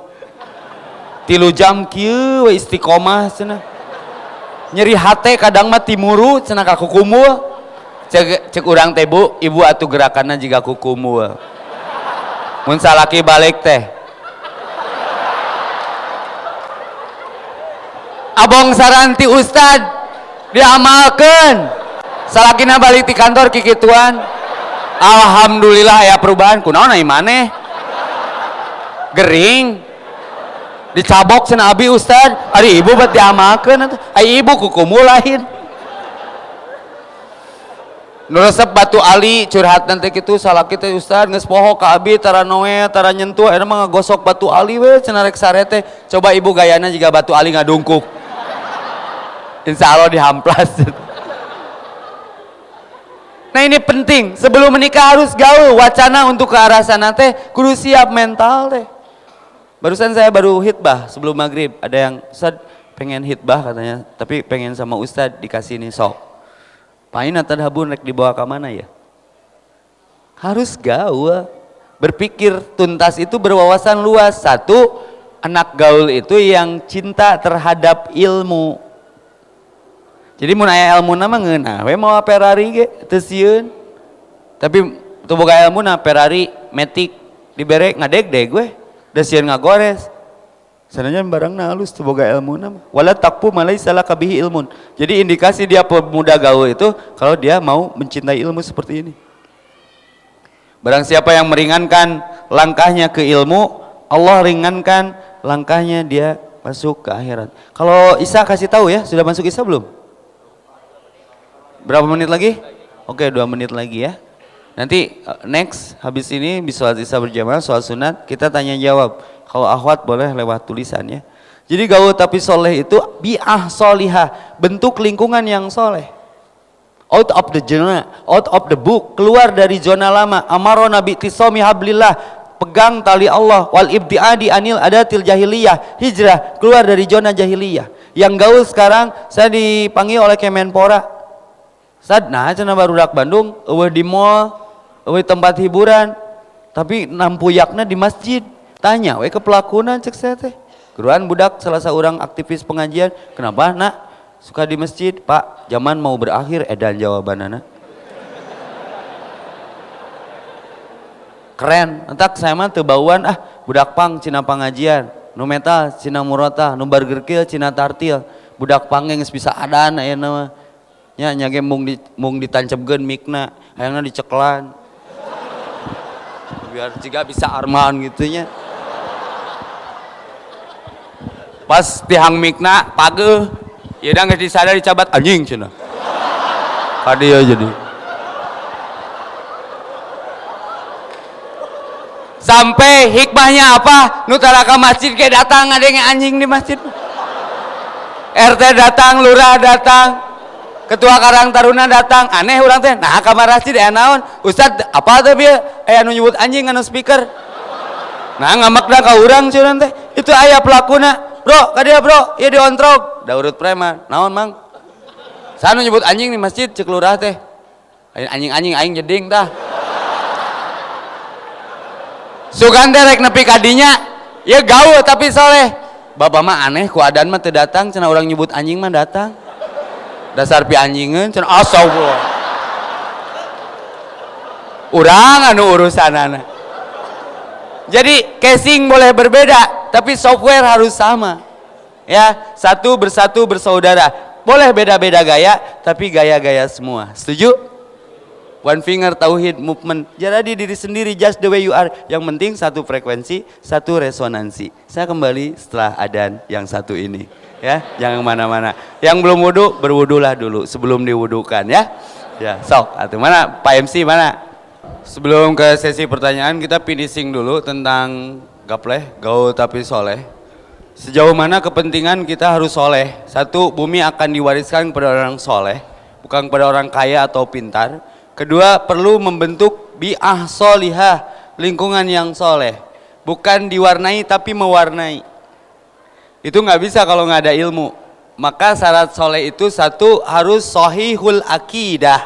3 jam kieu we istiqomah cenah. Nyeri hate kadang mah timuru cenah ka kumul. Cek urang teh Bu, ibu atuh gerakanna jiga ku kumul. Mun salaki balik teh. Abong saranti Ustad diamalkan salakina balik di kantor kikituan. Alhamdulillah aya perubahan. Kunaon ai maneh gering dicabok cenah abi Ustad ari ibu bet diamalkeun atuh ai ibu kukumu lain nu resep batu ali curhat nanti kitu salaki teh Ustad geus poho ka abi tara noe tara nyentuh ayeuna mah ngagosok batu ali we cenah rek sare teh coba ibu gayana jiga batu ali ngadungkuk insyaallah dihamplas. Nah ini penting, sebelum menikah harus gaul, wacana untuk ke arah sana teh kudu siap mental teh. Barusan saya baru hitbah sebelum maghrib, ada yang Ustad pengen hitbah katanya, tapi pengen sama Ustad dikasih nih sok. Paina tadhabun rek dibawa ke mana ya? Harus gaul, berpikir tuntas itu berwawasan luas. Satu, anak gaul itu yang cinta terhadap ilmu. Jadi mun aya elmuna mah ngeunah we mau Ferrari ge teu sieun. Tapi teu boga elmuna Ferrari, Matic dibere ngadeg-deg we, da sieun ngagores. Sananya barangna halus teu boga elmuna mah. Wala taqfu ma laysa laka bihi ilmun. Jadi indikasi dia pemuda gaul itu kalau dia mau mencintai ilmu seperti ini. Barang siapa yang meringankan langkahnya ke ilmu, Allah ringankan langkahnya dia masuk ke akhirat. Kalau Isa kasih tahu ya, sudah masuk Isa belum? Berapa menit lagi? Oke, 2 menit lagi ya. Nanti next habis ini bisa sholat Isya berjamaah, sholat sunat, kita tanya jawab. Kalau akhwat boleh lewat tulisan ya. Jadi gaul tapi soleh itu bi'ah solihah, bentuk lingkungan yang soleh. Out of the zona, out of the book, keluar dari zona lama. Amaro nabi tisomi hablillah, pegang tali Allah. Wal ibtiadi anil adatil jahiliyah, hijrah, keluar dari zona jahiliyah. Yang gaul sekarang saya dipanggil oleh Kemenpora. Sad, nah cenah barudak Bandung, eueuh di mall, eueuh tempat hiburan, tapi nampuyakna di masjid. Tanya we ke pelakuna cek saya teh. Geruan budak salah seorang aktivis pengajian, kenapa nak suka di masjid? Pak, zaman mau berakhir edan jawabanana. Keren, entak saya mah teu bauan budak pang cina pengajian, nu metal cina murata, nu burger kill cina tartil. Budak pang geus bisa adan ayeuna mah. Nya nyage mung ditancapkeun mikna, hayangna diceklan. Biar juga bisa armaan gitu nya. Pas tihang mikna pageuh ieu da geus disadar dicabat anjing cenah ka dieu jadi sampai hikmahnya apa nu tara ka masjid ge datang ngadenge anjing di masjid RT datang lurah datang ketua Karang Taruna datang aneh urang teh nah kamar masjid aya naon Ustad apa teh bieu aya nu nyebut anjing anu speaker nah ngamakna ka urang cenah teh itu aya pelakuna bro kadia bro ieu diontrog da urut preman naon mang sanu nyebut anjing di masjid cek lurah teh anjing-anjing aing jeding tah sugan teh rek nepi ka dinya ieu gaul tapi soleh baba mah aneh ku adan mah teu datang cenah urang nyebut anjing mah datang dasar pi anjingeun cenah astagfirullah urang anu urusanana jadi casing boleh berbeda tapi software harus sama ya satu bersatu bersaudara boleh beda-beda gaya tapi gaya-gaya semua setuju one finger tauhid movement jadi diri sendiri just the way you are yang penting satu frekuensi satu resonansi saya kembali setelah adan yang satu ini ya jangan mana-mana yang belum wudu berwudulah dulu sebelum diwudukan ya sok atuh mana Pak MC mana sebelum ke sesi pertanyaan kita finishing dulu tentang gapleh gaul tapi soleh sejauh mana kepentingan kita harus soleh satu bumi akan diwariskan kepada orang soleh bukan kepada orang kaya atau pintar kedua perlu membentuk bi'ah solihah lingkungan yang soleh bukan diwarnai tapi mewarnai itu nggak bisa kalau nggak ada ilmu maka syarat soleh itu satu harus sahihul akidah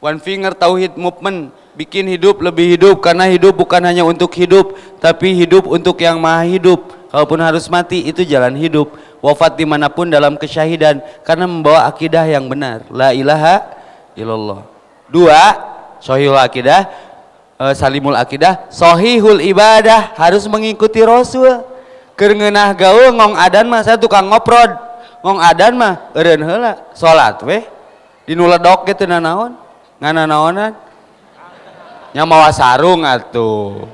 one finger tauhid movement bikin hidup lebih hidup karena hidup bukan hanya untuk hidup tapi hidup untuk yang maha hidup kalaupun harus mati itu jalan hidup wafat dimanapun dalam kesyahidan karena membawa akidah yang benar la ilaha illallah dua sahihul akidah salimul akidah sahihul ibadah harus mengikuti Rasul keur ngeunah gaul ngong adan mah saya tukang ngoprod ngong adan mah eureun heula salat weh dinu ledok ge teu nanaon ngana naonan nya mawa sarung atuh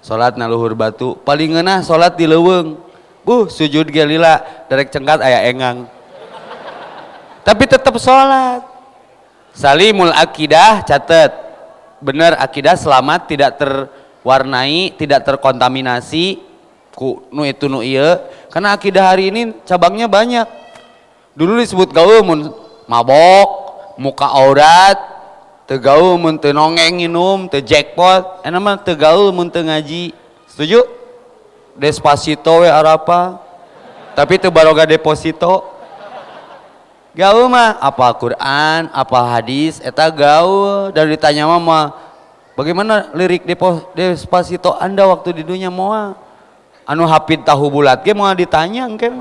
salat na luhur batu paling ngeunah salat di leuweung sujud ge lila derek cengkat aya engang tapi tetap salat salimul akidah catet bener akidah selamat tidak terwarnai tidak terkontaminasi nu itu nu iya karena akidah hari ini cabangnya banyak dulu disebut gaul mun mabok muka aurat teu gaul mun teu nongeng nginum teu jackpot enak mah teu gaul mun teu ngaji setuju Despacito we arapa tapi teu baroga deposito gaul mah apa Quran apa hadis eta gaul dan ditanya mah bagaimana lirik Despacito Anda waktu di dunia moal anu hafid tahu bulat ge moal ditanya engke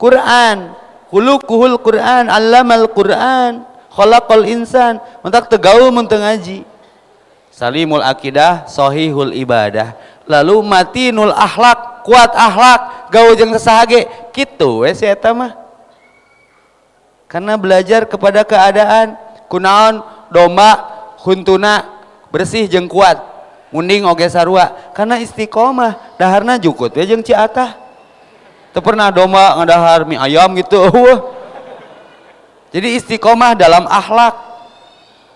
Quran khuluquhul Quran allamal Quran khalaqal insan mentak teu gaul mun teu ngaji salimul akidah sahihul ibadah lalu matinul akhlak kuat akhlak gaul jeung sasaha ge kitu we si eta mah karena belajar kepada keadaan kunaon domba huntuna bersih jeung kuat munding oge sarua karena istiqomah daharna jukut we jeung ciatah teu pernah domba ngadahar mie ayam gitu jadi istiqomah dalam akhlak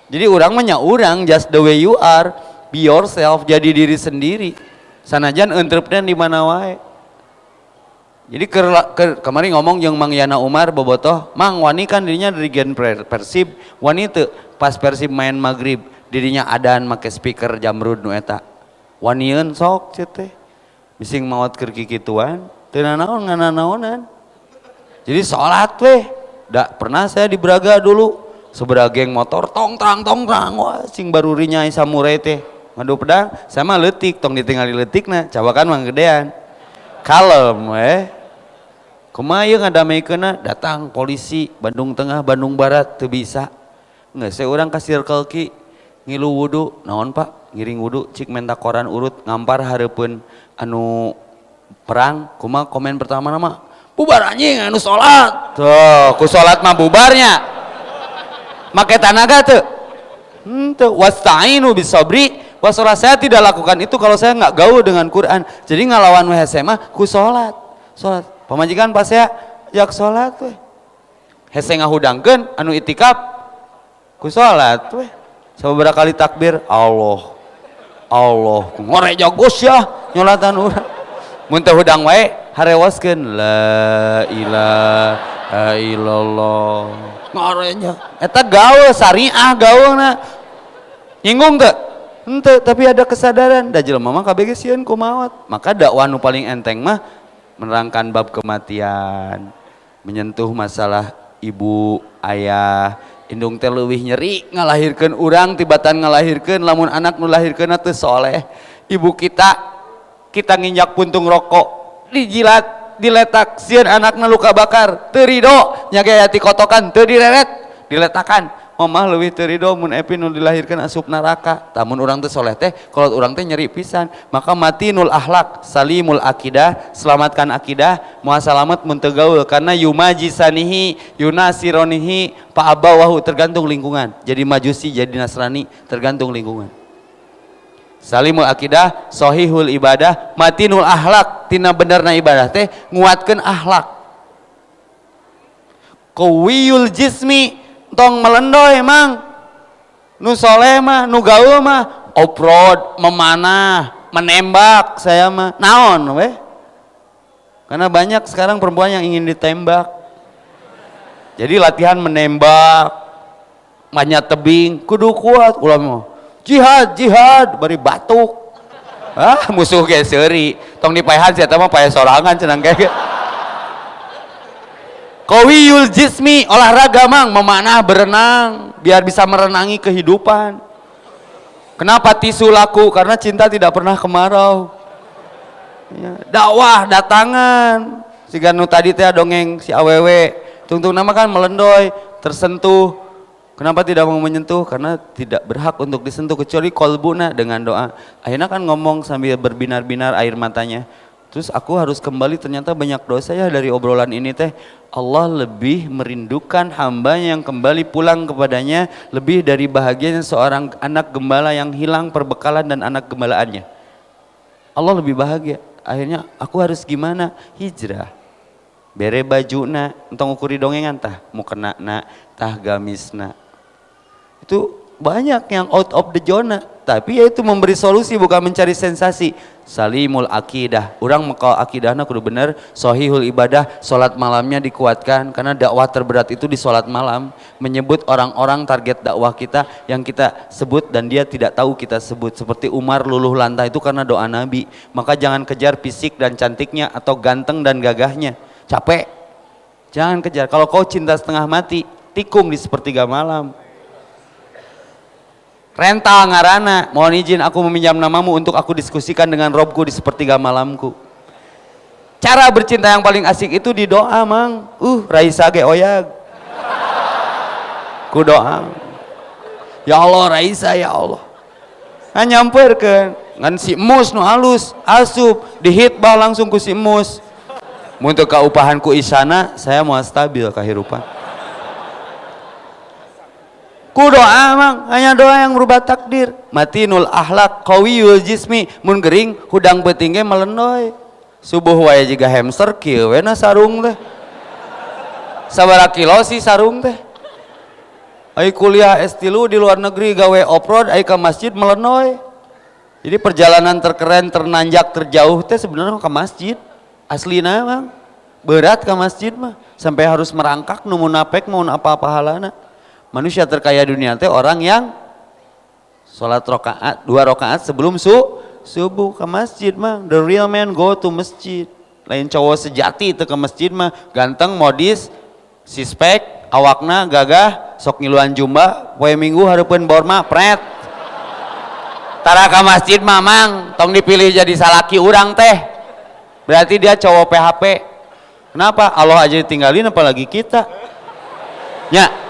jadi urang mah nya urang just the way you are be yourself jadi diri sendiri sanajan entrepreneur di mana wae jadi kemarin ngomong jeung Mang Yana Umar bobotoh Mang wani kan dirinya dari gen Persib wani teu pas Persib main maghrib dirinya adan make speaker jamrud nu eta wanieun sok ceut teh bising maot keur kikituan teu nanaon ngananaonan jadi salat weh da pernah saya di Braga dulu seberang geng motor tong trang wah sing baruri nyai samurai teh ngadu pedang saya mah leutik tong ditinggali leutikna cawakan mah gedean kalem kumaha ieu ngadameikeunna datang polisi Bandung Tengah Bandung Barat teu bisa geus urang ka Circle K ngilu wudu naon Pak ngiring wudu cik menta koran urut ngampar hareupeun anu perang kumaha komen pertama nama bubar anjing anu salat tuh ku salat mah bubarnya make tanaga teu henteu wasta'inu bisabri wasolah saya tidak lakukan itu kalau saya nggak gaul dengan Quran jadi ngalawan WHC mah ku salat salat. Pamajikan pas ya jak salat we. Hese ngahudangkeun anu itikaf ku salat we. Sababaraha kali takbir Allah ngore jagos ya nyolatan urang. Mun teu hudang wae harewaskeun la ilaha illallah. Ngorenya eta gawe syariah gaweuna. Nyinggung teu? Henteu, tapi ada kesadaran da jelema mah kabeh sieun kumaot. Maka dakwah nu paling enteng mah menerangkan bab kematian, menyentuh masalah ibu, ayah, indung teh leuwih nyeri ngalahirkeun urang tibatan ngalahirkeun lamun anak nu lahirkeunna teu soleh. Ibu kita nginjak puntung rokok, dijilat, diletak, sieun anakna luka bakar, teu ridho, nya ge aya ti kotokan teu direret, diletakan. Mamah leuwih teu ridho mun Epi nu dilahirkeun asup neraka. Tamun urang teh soleh teh, kolot urang teh nyeri pisan. Maka matinul akhlak, salimul akidah, selamatkan akidah, moal salamet mun teu gaul karena yumajisanihi, yunasironihi, fa abawahu tergantung lingkungan. Jadi Majusi, jadi Nasrani tergantung lingkungan. Salimul akidah, sahihul ibadah, matinul akhlak, tina benerna ibadah teh nguatkeun akhlak. Qawiyul jismi, tong melendoy mang nu soleh mah nu gaul mah off-road, memanah, menembak saya mah naon weh, karena banyak sekarang perempuan yang ingin ditembak, jadi latihan menembak banyak tebing kudu kuat ulah mah jihad bari batuk musuh ge seuri tong dipaehan sia teh mah pae sorangan cenah kayak Qawiyul jismi, olahraga mang, memanah, berenang, biar bisa merenangi kehidupan. Kenapa tisu laku? Karena cinta tidak pernah kemarau. Ya, dakwah, datangan. Siga nu tadi teh dongeng si awewe, tungtung nama kan melendoy, tersentuh. Kenapa tidak mau menyentuh? Karena tidak berhak untuk disentuh kecuali kolbuna dengan doa. Akhirnya kan ngomong sambil berbinar-binar air matanya. Terus aku harus kembali, ternyata banyak dosa ya dari obrolan ini teh. Allah lebih merindukan hambanya yang kembali pulang kepadanya lebih dari bahagianya seorang anak gembala yang hilang perbekalan dan anak gembalaannya. Allah lebih bahagia. Akhirnya aku harus gimana? Hijrah. Bere bajuna, entong ukuri dongengan tah mukena tah gamisna. Itu banyak yang out of the zona, tapi yaitu memberi solusi bukan mencari sensasi. Salimul akidah, orang mekal akidahna kudu bener, sahihul ibadah, salat malamnya dikuatkan karena dakwah terberat itu di salat malam, menyebut orang-orang target dakwah kita yang kita sebut dan dia tidak tahu kita sebut, seperti Umar luluh lantah itu karena doa Nabi. Maka jangan kejar fisik dan cantiknya atau ganteng dan gagahnya, capek, jangan kejar. Kalau kau cinta setengah mati, tikung di sepertiga malam. Rental ngarana, mohon izin aku meminjam namamu untuk aku diskusikan dengan Robku di sepertiga malamku. Cara bercinta yang paling asik itu di doa mang. Raisa ge oyag. Ku doa. Ya Allah Raisa ya Allah. Nyamperkeun ngan si mus nu halus, asup dihitbah langsung ku si mus. Mun teu kaupahan ku isana, saya mau stabil kahirupan. Ku doa mang, hanya doa yang merubah takdir. Matinul akhlak, qawiyul jismi, mun gering hudang beuting ge melendoy. Subuh wae jiga hamster kieu we na sarung teh. Sabaraha kilo sih sarung teh? Ai kuliah S3 di luar negeri gawe off-road, ai ke masjid melendoy. Jadi perjalanan terkeren, ternanjak, terjauh teh sebenarnya ke masjid. Aslina mang, berat ke masjid mah, sampai harus merangkak nu munafik mau apa pahalana. Manusia terkaya dunia teh orang yang sholat rokaat 2 rokaat sebelum subuh ke masjid mah. The real man go to masjid. Lain cowok sejati itu ke masjid mah ganteng, modis, sispek, awakna gagah, sok ngiluan jumba, poe minggu hareupeun borma pret. Tara ke masjid mamang, tong dipilih jadi salaki urang teh. Berarti dia cowok PHP. Kenapa? Allah aja ditinggalin apalagi kita. Nya.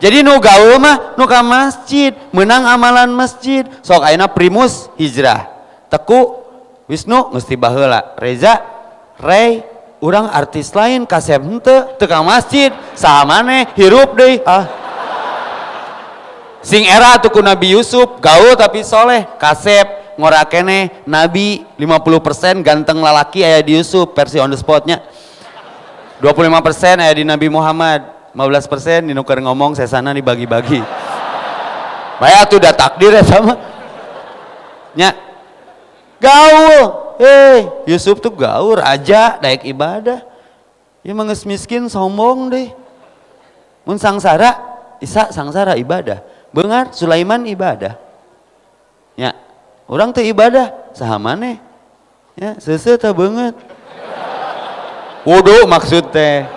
Jadi nu gaul mah nu ka masjid, menang amalan masjid. Sok ayeuna primus hijrah. Teku Wisnu mesti baheula. Reza, Rey, urang artis lain kasep henteu teu ka masjid. Saha maneh hirup deui. Sing era tuh ku Nabi Yusuf gaul tapi soleh, kasep ngorakene nabi 50% ganteng lalaki aya di Yusuf versi on the spotnya, 25% aya di Nabi Muhammad, 15% dinukar ngomong sesana dibagi-bagi. Baik tuh udah takdir ya sama nya gaul. Yusuf tuh gaul raja daek ibadah ya, manges miskin sombong deh. Mun sangsara Isa sangsara ibadah, beungar Sulaiman ibadah ya, orang teh ibadah saha maneh ya, seuseuh teh beungeut wudu maksud teh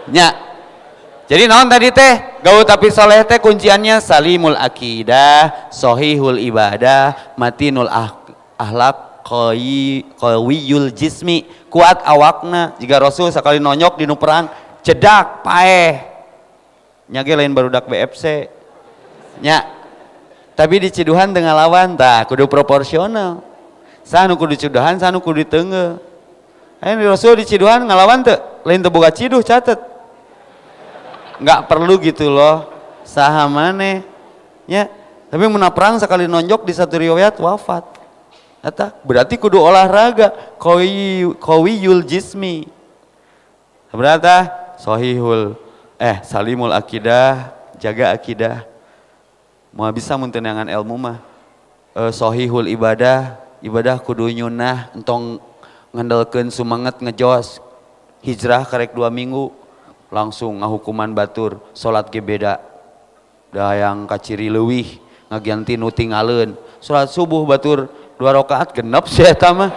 nya. Jadi naon tadi teh gaul tapi soleh teh kunciannya salimul akidah, sohihul ibadah, matinul ahlak, qawiyul jismi, kuat awakna. Jika Rasul sekali nonyok di nu perang cedak paeh nyage lain barudak BFC nya, tapi di ciduhan dengan lawan tah kudu proporsional, sanu kudu ciduhan sanu kudu diteungeuh. Ayeuna Rasul di ciduhan ngalawan teu lain teu boga ciduh catet, nggak perlu gitu loh saha maneh nya. Tapi mun perang sekali nonjok di satu riwayat wafat eta berarti kudu olahraga qawiyul jismi, berarti sahihul salimul akidah, jaga akidah. Mau bisa muntenangan ilmu mah sahihul ibadah, ibadah kudu nyunah entong ngandelkeun sumanget ngejos. Hijrah karek 2 minggu langsung ngahukuman batur, salat ge beda da yang kaciri leuwih ngaganti nu tinggalin. Salat subuh batur 2 rakaat genep sih eta mah.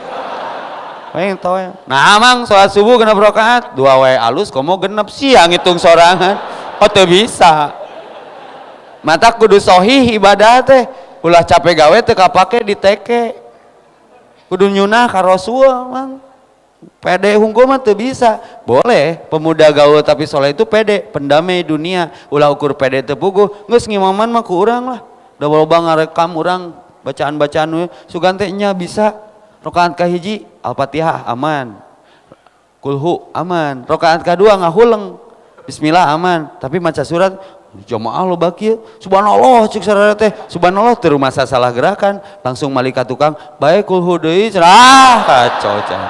Paling tau ya. Nah amang sholat subuh genep rakaat 2 wae alus komo genep siang ngitung sorangan. Oh teu bisa. Mata kudu sohih ibadah teh. Ulah capek gawe teu kapake diteke. Kudu nyunah ka Rasul mang. Pede hungkul mah teu bisa. Boleh pemuda gaul tapi soleh itu pede, pendamai dunia. Ulah ukur pede teu puguh, geus ngimaman mah ku urang lah. Da loba ngarekam urang bacaan-bacaan we sugan teh nya bisa. Rakaat kahiji Al-Fatihah aman, kulhu aman, rakaat kedua ngahuleng bismillah aman, tapi maca surat jamaah lo bakil subhanallah cik sarara teh subhanallah teu masa salah gerakan langsung malika tukang bae kulhu deui cerah kacau can.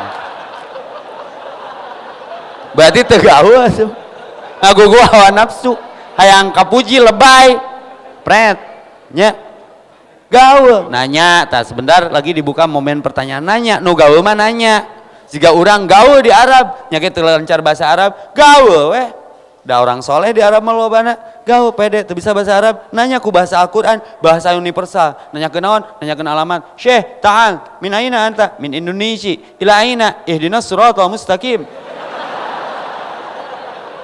Berarti teu gaul asuh ngagugu hawa nafsu hayang kapuji lebay pret nya. Gaul nanya tak sebentar lagi dibuka momen pertanyaan nanya nu gaul mah nanya jika orang gaul di Arab nyakit lancar bahasa Arab gaul weh da orang soleh di Arab mah lobana gaul pede teu bisa bahasa Arab nanya ku bahasa Al-Quran bahasa universal nanya ke naon nanya ke alamat Syekh ta'al min aina anta min Indonesia ila aina ihdinas siratal mustaqim.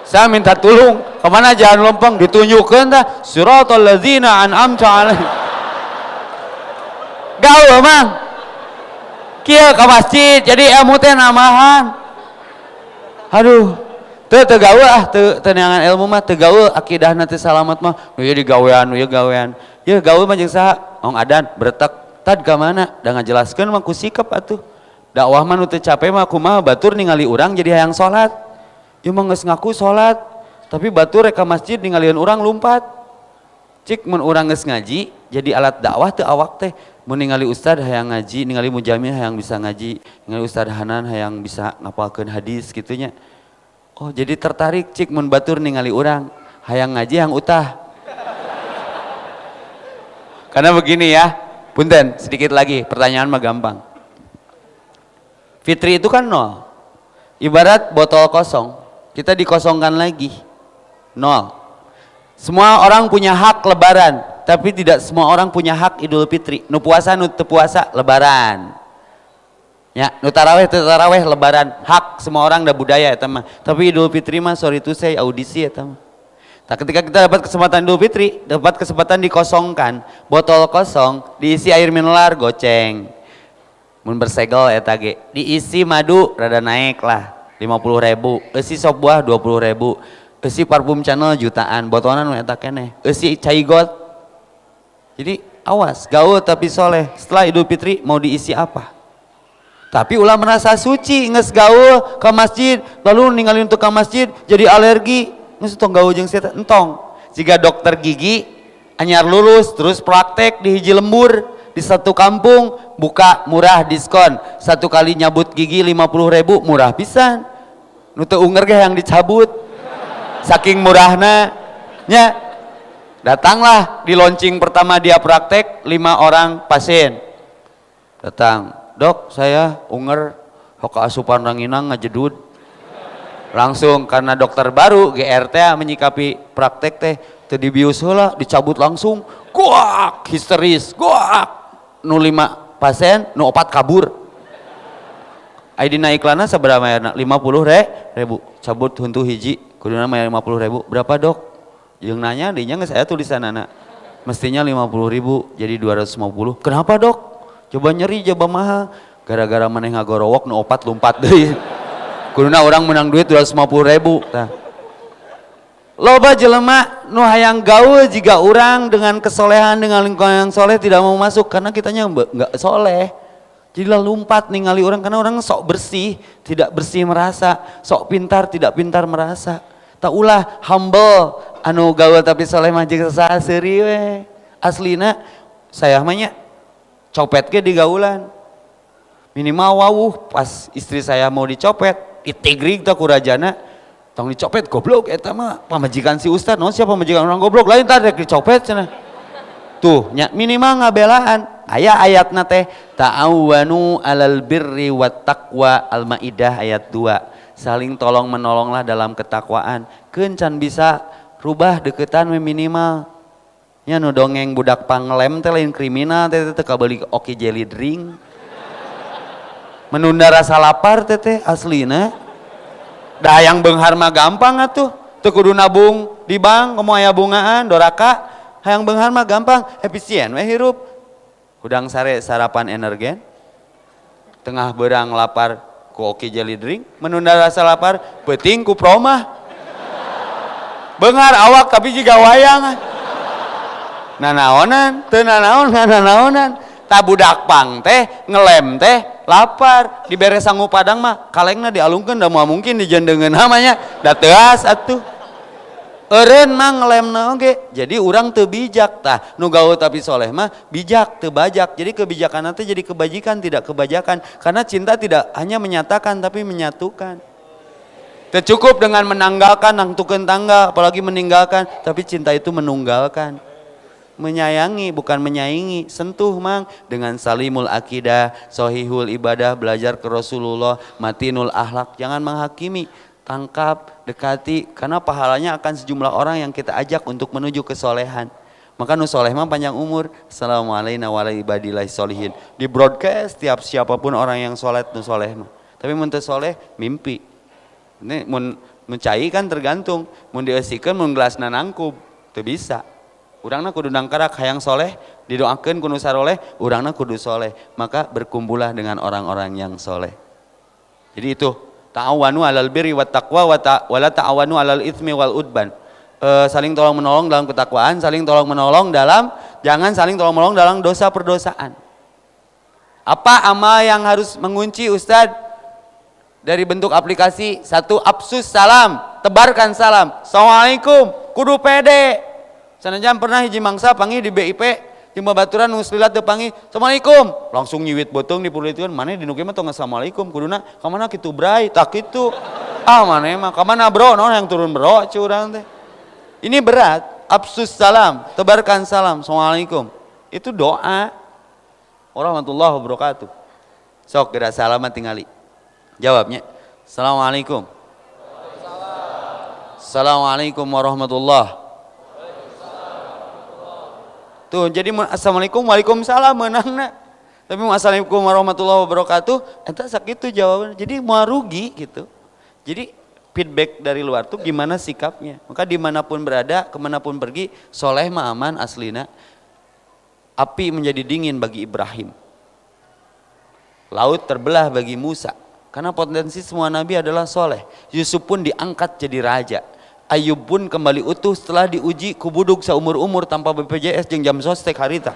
Saya minta tolong kemana jalan lompong ditunjukkan dah siratal ladzina an'amta alaihim. Gaul mang kieu ka masjid jadi ilmu teh namahan. Aduh teu gaul teu neangan ilmu mah teu gaul akidahna teh salamat mah nu ieu digawean nu ieu gawean. Ieu gaul mah jeung saha ong adan beretek tad ka mana da ngajelaskeun mah ku sikap atuh. Dakwah mah nu teu capek mah kumaha batur ningali urang jadi hayang salat. Ieu mah geus ngaku salat tapi batur rek ka masjid ningalieun urang lumpat. Cik mun urang geus ngaji jadi alat dakwah teu awak teh. Mun ningali ustad hayang ngaji, ningali mujamil hayang bisa ngaji, ningali ustad Hanan hayang bisa ngapalkeun hadis gitunya. Oh jadi tertarik cik mun batur ningali urang hayang ngaji hayang utah. Karena begini ya, punten sedikit lagi pertanyaan mah gampang. Fitri itu kan 0. Ibarat botol kosong, kita dikosongkan lagi 0. Semua orang punya hak lebaran. Tapi tidak semua orang punya hak Idul Fitri. Nu puasa nu teu puasa lebaran. Ya, nu taraweh teu taraweh lebaran. Hak semua orang da budaya eta mah. Tapi Idul Fitri mah sorry to say audisi eta mah. Nah, ketika kita dapat kesempatan Idul Fitri, dapat kesempatan dikosongkan, botol kosong diisi air mineral goceng. Mun bersegel eta ge, diisi madu rada naik lah 50.000, eusi sop buah 20.000, eusi parfum Chanel jutaan, botolan nu eta keneh. Eusi cai got. Jadi awas, gaul tapi soleh. Setelah Idul Fitri mau diisi apa? Tapi ulah merasa suci, nges gaul ke masjid, lalu ninggalin untuk ke masjid jadi alergi, nges tong gaul jeung setan entong. Jika dokter gigi anyar lulus terus praktek di hiji lembur di satu kampung buka murah diskon, satu kali nyabut gigi 50.000 murah pisan. Nu teu unger ge yang dicabut saking murahna nya. Datanglah di launching pertama dia praktek 5 orang pasien datang, dok saya unger hoka asupan ranginang ngajedud. Langsung karena dokter baru GRT menyikapi praktek teh teu dibius heula dicabut langsung guak histeris guak nu 5 pasien nu 4 kabur. Aidina iklanna sabaraha mayarna 50.000 cabut huntu hiji kuduna mayar 50.000 berapa dok jeung nanya dinya geus aya tulisanana mestinya 50.000 jadi 250. Kenapa dok? Coba nyeri coba mahal gara-gara maneh ngagorowok nu 4 lompat deui. Kuduna orang menang duit 250.000. Nah. Loba jelema nu hayang gaul jika orang dengan kesolehan dengan lingkungan yang soleh tidak mau masuk karena kitanya enggak soleh. Jadi lompat ningali orang karena orang sok bersih, tidak bersih merasa, sok pintar tidak pintar merasa. Tak ulah humble anu gaul tapi soleh mah jeung saseuri we. Aslina saya mah nya copet ge di gaulan. Minimal wawuh pas istri saya mau dicopet ditigrig tak kurajana tong dicopet goblok eta mah pamajikan si ustad no siapa pamajikan orang goblok lain tadi rek dicopet cenah tuh nya minimal ngabelaan aya ayatna teh ta'awanu alal birri wat taqwa al-maidah ayat 2 saling tolong menolonglah dalam ketakwaan kencan bisa rubah deketan we minimal nya nu dongeng budak panglem teh lain kriminal teh teh kabeli oke jelly drink menunda rasa lapar teteh aslina dah yang beunghar mah gampang atuh teu kudu nabung di bank komo aya bungaan doraka hayang beunghar mah gampang efisien we hirup hudang sare sarapan energen tengah beurang lapar ku oke jelly drink menunda rasa lapar peuting ku promah beunghar awak tapi jiga wayang nanaonan teu nanaonan tak budak pang teh ngelem teh lapar dibere sangu padang mah kalengna dialungkeun da moal mungkin dijendengeun namanya da teuas atuh eureun mah ngelemna oge jadi urang teu bijak tah nu gaul tapi soleh mah bijak teu bajak jadi kebijakan teh jadi kebajikan tidak kebajakan karena cinta tidak hanya menyatakan tapi menyatukan teu cukup dengan menanggalkan nangtukeun tanggal apalagi meninggalkan tapi cinta itu menunggalkan menyayangi bukan menyaingi sentuh mang dengan salimul akidah sohihul ibadah belajar ke Rasulullah matinul akhlak jangan menghakimi tangkap dekati karena pahalanya akan sejumlah orang yang kita ajak untuk menuju kesolehan maka nu soleh mah panjang umur assalamualaikum warahmatullahi wabarakatuh di broadcast tiap siapapun orang yang soleh nu soleh mah tapi mun teu soleh mimpi ini mun mencai kan tergantung mun dieusikeun mun gelasna nangkub teu bisa urangna kudu nangkarak hayang soleh didoakeun kudu saroleh urangna kudu soleh maka berkumpullah dengan orang-orang yang soleh jadi itu ta'awanu alal birri wat taqwa wala ta'awanu alal itsmi wal udban saling tolong menolong dalam ketakwaan saling tolong menolong dalam jangan saling tolong menolong dalam dosa perdosaan apa amal yang harus mengunci Ustadz dari bentuk aplikasi satu absus salam tebarkan salam assalamualaikum kudu pede sanajan pernah hiji mangsa panggil di BIP jeung babaturan nu slilat teu panggil assalamualaikum langsung nyiwit beuteung dipulitkeun maneh di nu kieu mah tong assalamualaikum kuduna ka mana kitu bray tak kitu maneh mah ka mana bro naon yang turun bro curang teh ini berat absus salam tebarkan salam assalamualaikum itu doa warahmatullahi wabarakatuh sok geura salaman tingali jawabnya assalamualaikum assalamualaikum warahmatullahi tuh jadi assalamualaikum waalaikumsalam menangna tapi assalamualaikum warahmatullahi wabarakatuh eta sakitu jawaban jadi mau rugi gitu jadi feedback dari luar tuh gimana sikapnya maka dimanapun berada kemanapun pergi soleh mah aman aslina api menjadi dingin bagi Ibrahim laut terbelah bagi Musa karena potensi semua nabi adalah soleh Yusuf pun diangkat jadi raja Ayub pun kembali utuh setelah diuji kubuduk seumur-umur tanpa BPJS jeung jam sostek harita.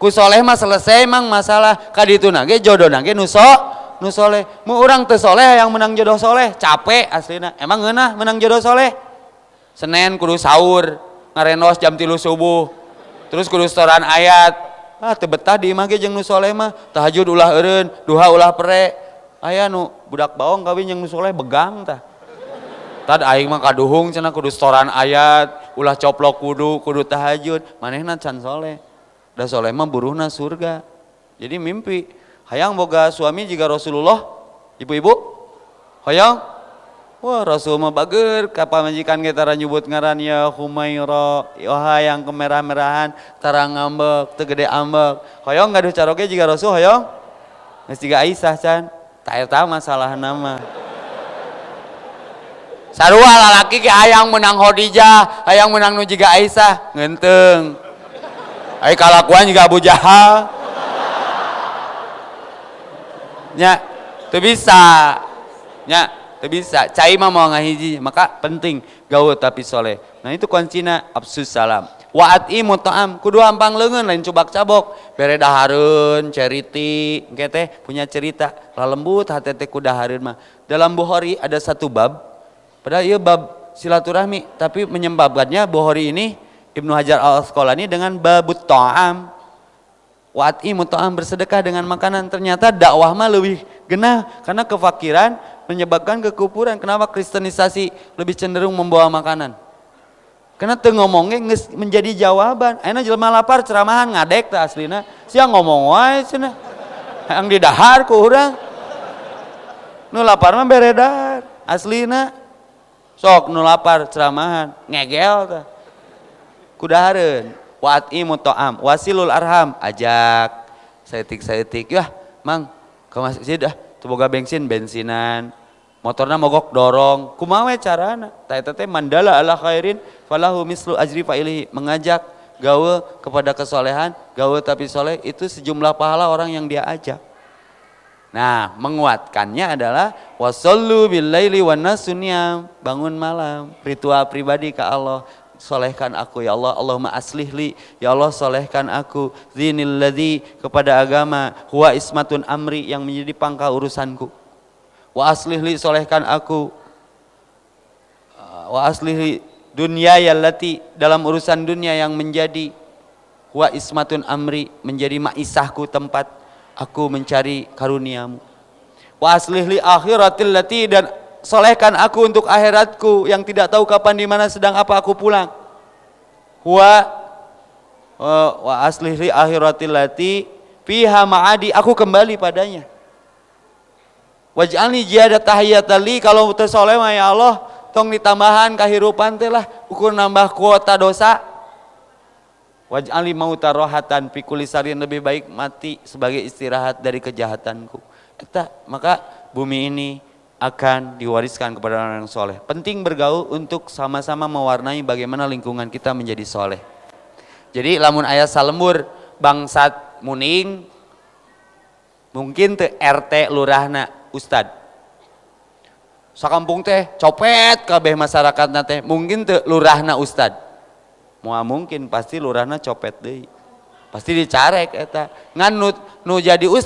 Ku soleh mah selesai mang masalah kaditu nage jodoh nage nu soleh. Mu urang teu soleh yang menang jodoh soleh capek aslina. Emang ngeunah menang jodoh soleh? Senin kudu sahur ngarenos jam 3 subuh. Terus kudu setoran ayat. Teu betah di imah ge jeung nu soleh mah. Tahajud ulah eureun, duha ulah pere. Aya nu budak baong kawin jeung nu soleh begang tah. Tad aing mah kaduhung cenah kudu setoran ayat, ulah coplok kudu tahajud, manehna can soleh. Da soleh mah buruhna surga. Jadi mimpi hayang boga suami jiga Rasulullah. Ibu-ibu hayang. Wah Rasul mah bager ka pamajikan ge tara nyebut ngaran ya Humaira, hayang kemerah-merahan, tara ngambek, teu gede ambek. Hoyong gaduh caroge jiga Rasul hoyong. Geus jiga Aisyah can. Ta eta masalahna mah. Sarua lalaki ge hayang menang Khadijah, hayang menang nu jiga Aisyah, ngeunteung. Ai kalakuan jiga Abu Jahal. Nya teu bisa. Nya teu bisa, cai mah mau ngahiji, maka penting gaul tapi soleh. Nah itu kuncina absus salam. Wa'ati muta'am, kudu ampang leungeun lain cubak cabok. Bere dahareun, ceriti, engke teh punya cerita. Lalembut hate teh ku dahareun mah. Dalam Bukhari ada satu bab, padahal ieu bab silaturahmi, tapi menyebabkannya Bukhari ini Ibnu Hajar Al-Asqalani dengan babut ta'am. Wa'ati muta'am, bersedekah dengan makanan. Ternyata dakwah mah leuwih genah karena kefakiran menyebabkan kekufuran. Kenapa kristenisasi lebih cenderung membawa makanan? Karena teu ngomongnya menjadi jawaban. Ayeuna jelema lapar ceramahan ngadek teh aslina. Sia ngomong wae cenah. Hayang didahar ku urang. Nu lapar mah bere dahar aslina. Sok nu lapar ceramahan ngegel teh. Kudahareun. Wa'ati muta'am, wasilul arham, ajak saeutik-saeutik. Yah, Mang, ke masjid dah, teu boga bensinan. Motorna mogok dorong. Kumaha we carana? Ta eta teh mandala ala khairin falahu mislu ajri fa'ilihi, mengajak gawe kepada kesolehan, gawe tapi soleh itu sejumlah pahala orang yang dia ajak. Nah, menguatkannya adalah wasallu bil laili wan nasu niyam, bangun malam, ritual pribadi ke Allah. Solehkan aku ya Allah, Allahumma aslihli, ya Allah solehkan aku, zinil ladzi, kepada agama, huwa ismatun amri, yang menjadi pangkal urusanku. Wa aslihli, solehkan aku, wa aslihli dunya yallati, dalam urusan dunia yang menjadi huwa ismatun amri, menjadi maisahku, tempat aku mencari karuniamu. Wa aslihli akhiratil lati, dan solehkan aku untuk akhiratku yang tidak tahu kapan di mana sedang apa aku pulang. Wa aslihli akhiratil lati fiha ma'adi, aku kembali padanya. Waj'alni jihadat tahiyatali, kalau teu soleh mah ya Allah tong ditambahan kahirupan teh lah, ukur nambah kuota dosa. Waj'alni mauta rohatan fi kulli sarin, lebih baik mati sebagai istirahat dari kejahatanku. Eta maka bumi ini akan diwariskan kepada orang yang soleh. Penting bergaul untuk sama-sama mewarnai bagaimana lingkungan kita menjadi soleh. Jadi lamun aya salembur bangsat muning, mungkin teu RT lurahna ustad. Sakampung teh copet kabeh masyarakatna teh, mungkin teu lurahna ustad. Moal mungkin pasti lurahna copet deui. Pasti dicarek eta. Ngan nu jadi ustad